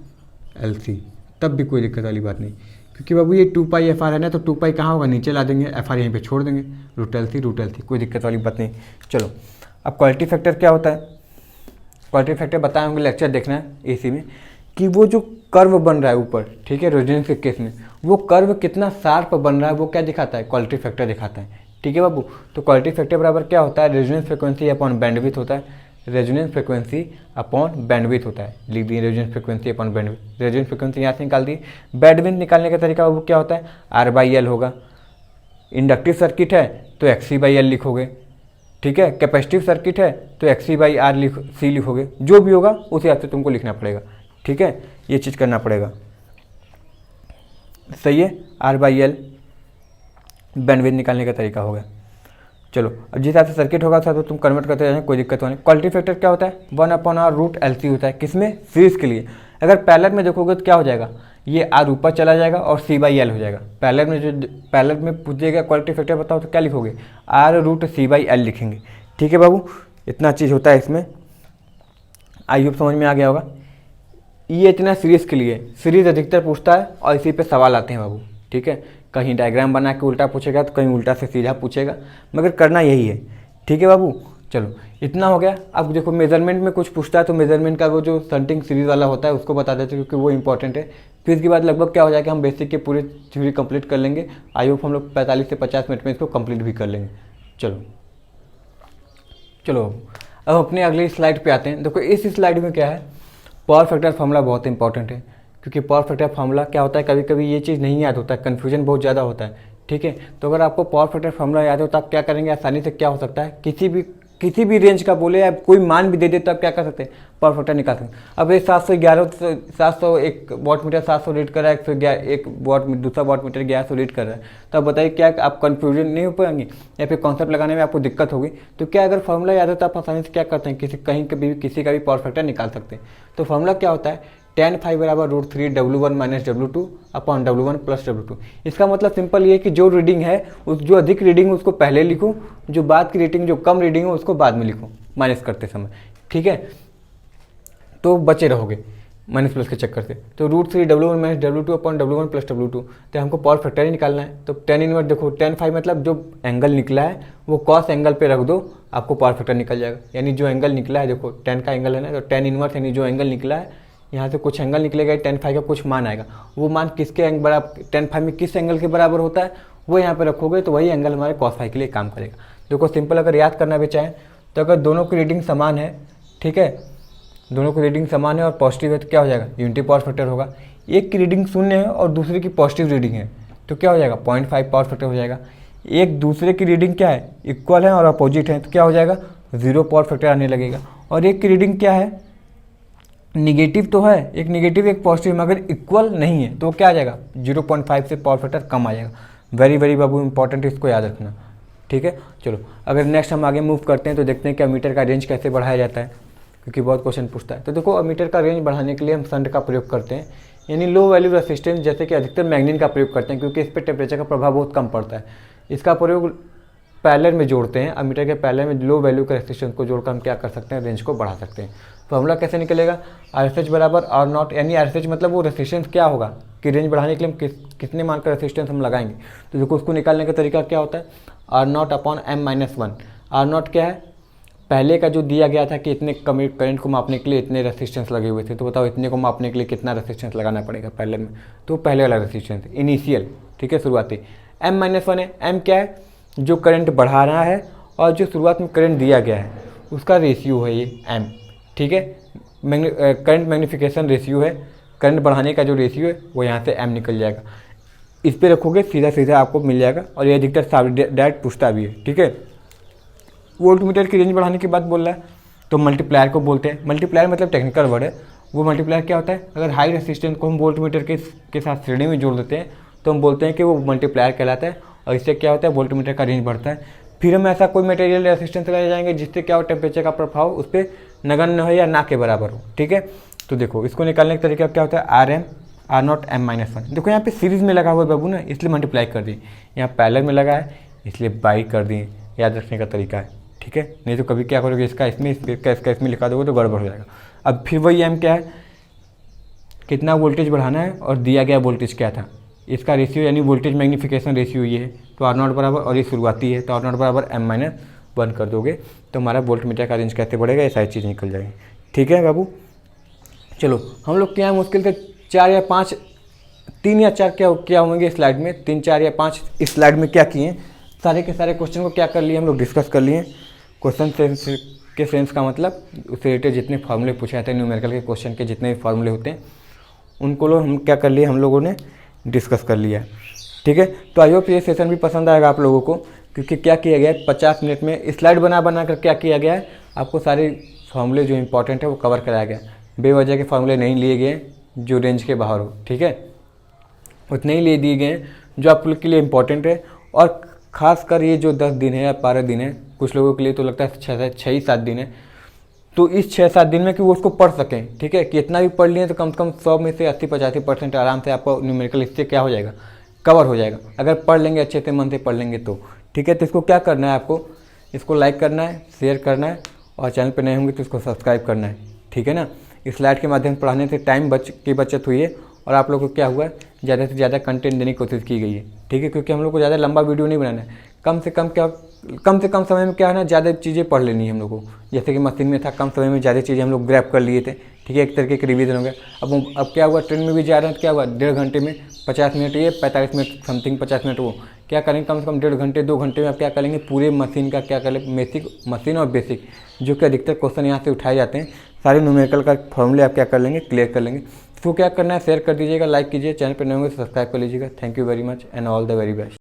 LC, तब भी कोई दिक्कत वाली बात नहीं, क्योंकि बाबू ये 2 पाई FR है ना, तो 2 पाई कहाँ होगा, नीचे ला देंगे, FR यहीं पे छोड़ देंगे, रूट LC, कोई दिक्कत वाली बात नहीं। चलो अब क्वालिटी फैक्टर क्या होता है, क्वालिटी फैक्टर बताए होंगे, लेक्चर देखना है AC में। कि वो जो कर्व बन रहा है ऊपर, ठीक है, रेजोनेंस के केस में वो कर्व कितना शार्प बन रहा है वो क्या दिखाता है, क्वालिटी फैक्टर दिखाता है। ठीक है बाबू, तो क्वालिटी फैक्टर बराबर क्या होता है, रेजोनेंस फ्रिक्वेंसी अपॉन बैंडविड्थ होता है। रेजोनेंस फ्रिक्वेंसी अपॉन बैंडविड्थ होता है, लिख दिए resonance frequency upon bandwidth. Resonance frequency यहाँ से निकाल दी। बैंडविड्थ निकालने का तरीका बाबू क्या होता है, R/L होगा। इंडक्टिव सर्किट है तो XC/L लिखोगे, ठीक है। कैपेसिटिव सर्किट है तो XC/R लिखोगे, जो भी होगा उस हिसाब से तुमको लिखना पड़ेगा, ठीक है, ये चीज़ करना पड़ेगा, सही है। R/L बैंडविड्थ निकालने का तरीका होगा। चलो अब जिस हिसाब से सर्किट होगा तो तुम कन्वर्ट करते जाए, कोई दिक्कत नहीं। क्वालिटी फैक्टर क्या होता है, 1/√LC होता है, किसमें, सीरीज के लिए। अगर पैरेलल में देखोगे तो क्या हो जाएगा, ये R ऊपर चला जाएगा और C/L हो जाएगा। पैरेलल में पूछेगा क्वालिटी फैक्टर बताओ तो क्या लिखोगे, R√C/L लिखेंगे, ठीक है बाबू। इतना चीज़ होता है इसमें, आई होप समझ में आ गया होगा। ये इतना सीरीज के लिए, सीरीज अधिकतर पूछता है और इसी पे सवाल आते हैं बाबू, ठीक है। कहीं डायग्राम बना के उल्टा पूछेगा तो कहीं उल्टा से सीधा पूछेगा, मगर करना यही है, ठीक है बाबू। चलो इतना हो गया। अब देखो मेजरमेंट में कुछ पूछता है तो मेजरमेंट का वो जो शंटिंग सीरीज वाला होता है उसको बता देते हैं, क्योंकि वो इंपॉर्टेंट है। फिर इसके बाद लगभग क्या हो जाएगा, हम बेसिक के पूरे थ्योरी कंप्लीट कर लेंगे। आई होप हम लोग 45 से 50 मिनट में इसको कंप्लीट भी कर लेंगे। चलो अब अपने अगली स्लाइड पे आते हैं। देखो इस स्लाइड में क्या है, पावर फैक्टर फार्मूला बहुत इंपॉर्टेंट है, क्योंकि पावर फैक्टर फार्मूला क्या होता है, कभी कभी ये चीज़ नहीं याद होता है, कन्फ्यूजन बहुत ज़्यादा होता है, ठीक है। तो अगर आपको पावर फैक्टर फार्मूला याद हो तो आप क्या करेंगे, आसानी से क्या हो सकता है, किसी भी रेंज का बोले या कोई मान भी दे दे तो आप क्या कर सकते हैं, पावर फैक्टर निकाल सकते हैं। अब ये 701 वाट मीटर 700 रीड कर रहा है, फिर एक वाट दूसरा वाट मीटर 1100 रीड कर रहा है, तो अब बताइए क्या आप कन्फ्यूजन नहीं हो पाएंगे या फिर कॉन्सेप्ट लगाने में आपको दिक्कत होगी। तो क्या अगर फॉर्मूला याद हो तो आप आसानी से क्या करते हैं, किसी का भी पावर फैक्टर निकाल सकते हैं। तो फॉर्मूला क्या होता है, tan phi बराबर √3 W1 - W2 upon W1 + W2। इसका मतलब सिंपल ये है कि जो रीडिंग है जो अधिक रीडिंग है उसको पहले लिखूं, जो बाद की रीडिंग जो कम रीडिंग है उसको बाद में लिखूं माइनस करते समय, ठीक है। तो बचे रहोगे माइनस प्लस के चक्कर से। तो √3 W1 - W2 upon W1 + W2, तो हमको पावर फैक्टर ही निकालना है। तो tan इनवर्स देखो, tan phi मतलब जो एंगल निकला है वो कॉस एंगल पे रख दो, आपको पावर फैक्टर निकल जाएगा। यानी जो एंगल निकला है, देखो tan का एंगल है ना, तो tan इनवर्स यानी जो एंगल निकला है, यहाँ से कुछ एंगल निकलेगा, tan phi का कुछ मान आएगा, वो मान किसके बराबर, tan phi में किस एंगल के बराबर होता है वो यहाँ पे रखोगे, तो वही एंगल हमारे cos phi के लिए काम करेगा। देखो सिंपल अगर याद करना भी चाहें तो अगर दोनों की रीडिंग समान है, ठीक है, दोनों की रीडिंग समान है और पॉजिटिव है तो क्या हो जाएगा, यूनिटी पावर फैक्टर होगा। एक की रीडिंग 0 है और दूसरे की पॉजिटिव रीडिंग है तो क्या हो जाएगा, 0.5 पावर फैक्टर हो जाएगा। एक दूसरे की रीडिंग क्या है, इक्वल है और अपोजिट है तो क्या हो जाएगा, 0 पावर फैक्टर आने लगेगा। और एक की रीडिंग क्या है, निगेटिव तो है, एक निगेटिव एक पॉजिटिव, मगर इक्वल नहीं है तो क्या आ जाएगा, 0.5 से पावर फैक्टर कम आ जाएगा। वेरी वेरी बाबू इंपॉर्टेंट, इसको याद रखना, ठीक है। चलो अगर नेक्स्ट हम आगे मूव करते हैं तो देखते हैं कि अमीटर का रेंज कैसे बढ़ाया जाता है, क्योंकि बहुत क्वेश्चन पूछता है। तो देखो अमीटर का रेंज बढ़ाने के लिए हम शंट का प्रयोग करते हैं, यानी लो वैल्यू रेसिस्टेंस जैसे कि अधिकतर मैग्नीन का प्रयोग करते हैं, क्योंकि इस पर टेम्परेचर का प्रभाव बहुत कम पड़ता है। इसका प्रयोग पैरेलल में जोड़ते हैं, अमीटर के पैरेलल में लो वैल्यू के रेसिस्टेंस को जोड़कर हम क्या कर सकते हैं, रेंज को बढ़ा सकते हैं। फॉर्मूला कैसे निकलेगा, RSH बराबर R0, यानी RSH मतलब वो रेसिस्टेंस क्या होगा कि रेंज बढ़ाने के लिए हम कितने मान का रेसिस्टेंस हम लगाएंगे। तो देखो उसको निकालने का तरीका क्या होता है, R0 अपॉन M-1। R0 क्या है, पहले का जो दिया गया था कि इतने करंट को मापने के लिए इतने रेसिस्टेंस लगे हुए थे, तो बताओ इतने को मापने के लिए कितना रेसिस्टेंस लगाना पड़ेगा पैरेलल में, तो पहले वाला रेसिस्टेंस इनिशियल, ठीक है, शुरुआती। M-1 है, M क्या है, जो करंट बढ़ा रहा है और जो शुरुआत में करंट दिया गया है उसका रेशियो है ये M, ठीक है। करंट मैग्नीफिकेशन रेशियो है, करंट बढ़ाने का जो रेशियो है वो यहाँ से M निकल जाएगा। इस पर रखोगे सीधा सीधा आपको मिल जाएगा, और ये अधिकतर डायरेक्ट पूछता भी है, ठीक है। वोल्टमीटर की रेंज बढ़ाने की बात बोल रहा है तो मल्टीप्लायर को बोलते हैं। मल्टीप्लायर मतलब टेक्निकल वर्ड है, वो मल्टीप्लायर क्या होता है, अगर हाई रेसिस्टेंस को हम वोल्टमीटर के साथ श्रेणी में जोड़ देते हैं तो हम बोलते हैं कि वो मल्टीप्लायर कहलाता है, और इससे क्या होता है, वोल्टमीटर का रेंज बढ़ता है। फिर हम ऐसा कोई मटेरियल रेसिस्टेंस लगाए जाएंगे जिससे क्या हो, टेम्परेचर का प्रभाव उस पर नगण्य हो या ना के बराबर हो, ठीक है। तो देखो इसको निकालने का तरीका क्या होता है, RM R0 M-1। देखो यहाँ पे सीरीज में लगा हुआ है बाबू ना, इसलिए मल्टीप्लाई कर दिए, यहाँ पैरेलल में लगा है इसलिए बाई कर दिए, याद रखने का तरीका है, ठीक है। नहीं तो कभी क्या करोगे, इसका इसमें लिखा दोगे तो गड़बड़ हो जाएगा। अब फिर वही M क्या है, कितना वोल्टेज बढ़ाना है और दिया गया वोल्टेज क्या था, इसका रेशियो यानी वोल्टेज मैग्नीफिकेशन रेशियो ये है, तो R0 बराबर, और ये शुरुआती है तो R0 बराबर M-1 कर दोगे तो हमारा वोल्टमीटर का रेंज कैसे बढ़ेगा, ये सारी चीज़ निकल जाएगी, ठीक है बाबू। चलो हम लोग क्या है, मुश्किल से 4 या 5, 3 या 4 क्या होंगे स्लाइड में, 3 4 या 5 इस स्लाइड में क्या किए, सारे के सारे क्वेश्चन को क्या कर लिए हम लोग, डिस्कस कर लिए। क्वेश्चन सेंस के सेंस का मतलब उससे रिलेटेड जितने फार्मूले पूछे जाते हैं न्यूमेरिकल के क्वेश्चन के जितने भी फार्मूले होते हैं उनको लोग हम क्या कर लिए, हम लोगों ने डिस्कस कर लिया। ठीक है, तो आई होप ये सेशन भी पसंद आएगा आप लोगों को, क्योंकि क्या किया गया है 50 मिनट में स्लाइड बना कर क्या किया गया है, आपको सारे फार्मूले जो इंपॉर्टेंट है वो कवर कराया गया। बेवजह के फार्मूले नहीं लिए गए जो रेंज के बाहर हो। ठीक है, उतने ही ले दिए गए जो आप लोग के लिए इंपॉर्टेंट है। और ख़ासकर ये जो 10 दिन है या 12 दिन है, कुछ लोगों के लिए तो लगता है 6 ही 7 दिन है, तो इस 6-7 दिन में कि वो उसको पढ़ सकें। ठीक है, कि इतना भी पढ़ लिए तो कम से कम 100 में से 80-85% आराम से आपको न्यूमेरिकल इससे क्या हो जाएगा, कवर हो जाएगा, अगर पढ़ लेंगे अच्छे से, मन से पढ़ लेंगे तो। ठीक है, तो इसको क्या करना है आपको, इसको लाइक करना है, शेयर करना है, और चैनल पर नए होंगे तो इसको सब्सक्राइब करना है। ठीक है ना, इस स्लाइड के माध्यम से पढ़ाने से टाइम की बचत हुई है और आप लोगों को क्या हुआ है, ज़्यादा से ज़्यादा कंटेंट देने की कोशिश की गई है। ठीक है, क्योंकि हम लोग को ज़्यादा लंबा वीडियो नहीं बनाना है, कम से कम समय में क्या है ना, ज़्यादा चीज़ें पढ़ लेनी है हम लोग को। जैसे कि मशीन में था, कम समय में ज़्यादा चीज़ें हम लोग ग्रैब कर लिए थे। ठीक है, एक तरीके के रिवीजन हो गया। अब क्या हुआ, ट्रेन में भी जा रहे हैं तो क्या हुआ, 1.5 घंटे में 50 मिनट ये, 45 मिनट समथिंग, 50 मिनट वो, क्या करेंगे कम से कम 1.5 घंटे 2 घंटे में आप क्या करेंगे, पूरे मशीन का क्या करें, बेसिक मशीन और बेसिक जो कि अधिकतर क्वेश्चन यहाँ से उठाए जाते हैं, सारे न्यूमेरिकल का फॉर्मूले आप क्या कर लेंगे, क्लियर कर लेंगे। इसको क्या करना है, शेयर कर दीजिएगा, लाइक कीजिए, चैनल पर नए होंगे तो सब्सक्राइब कर लीजिएगा। Thank you very much and all the very best.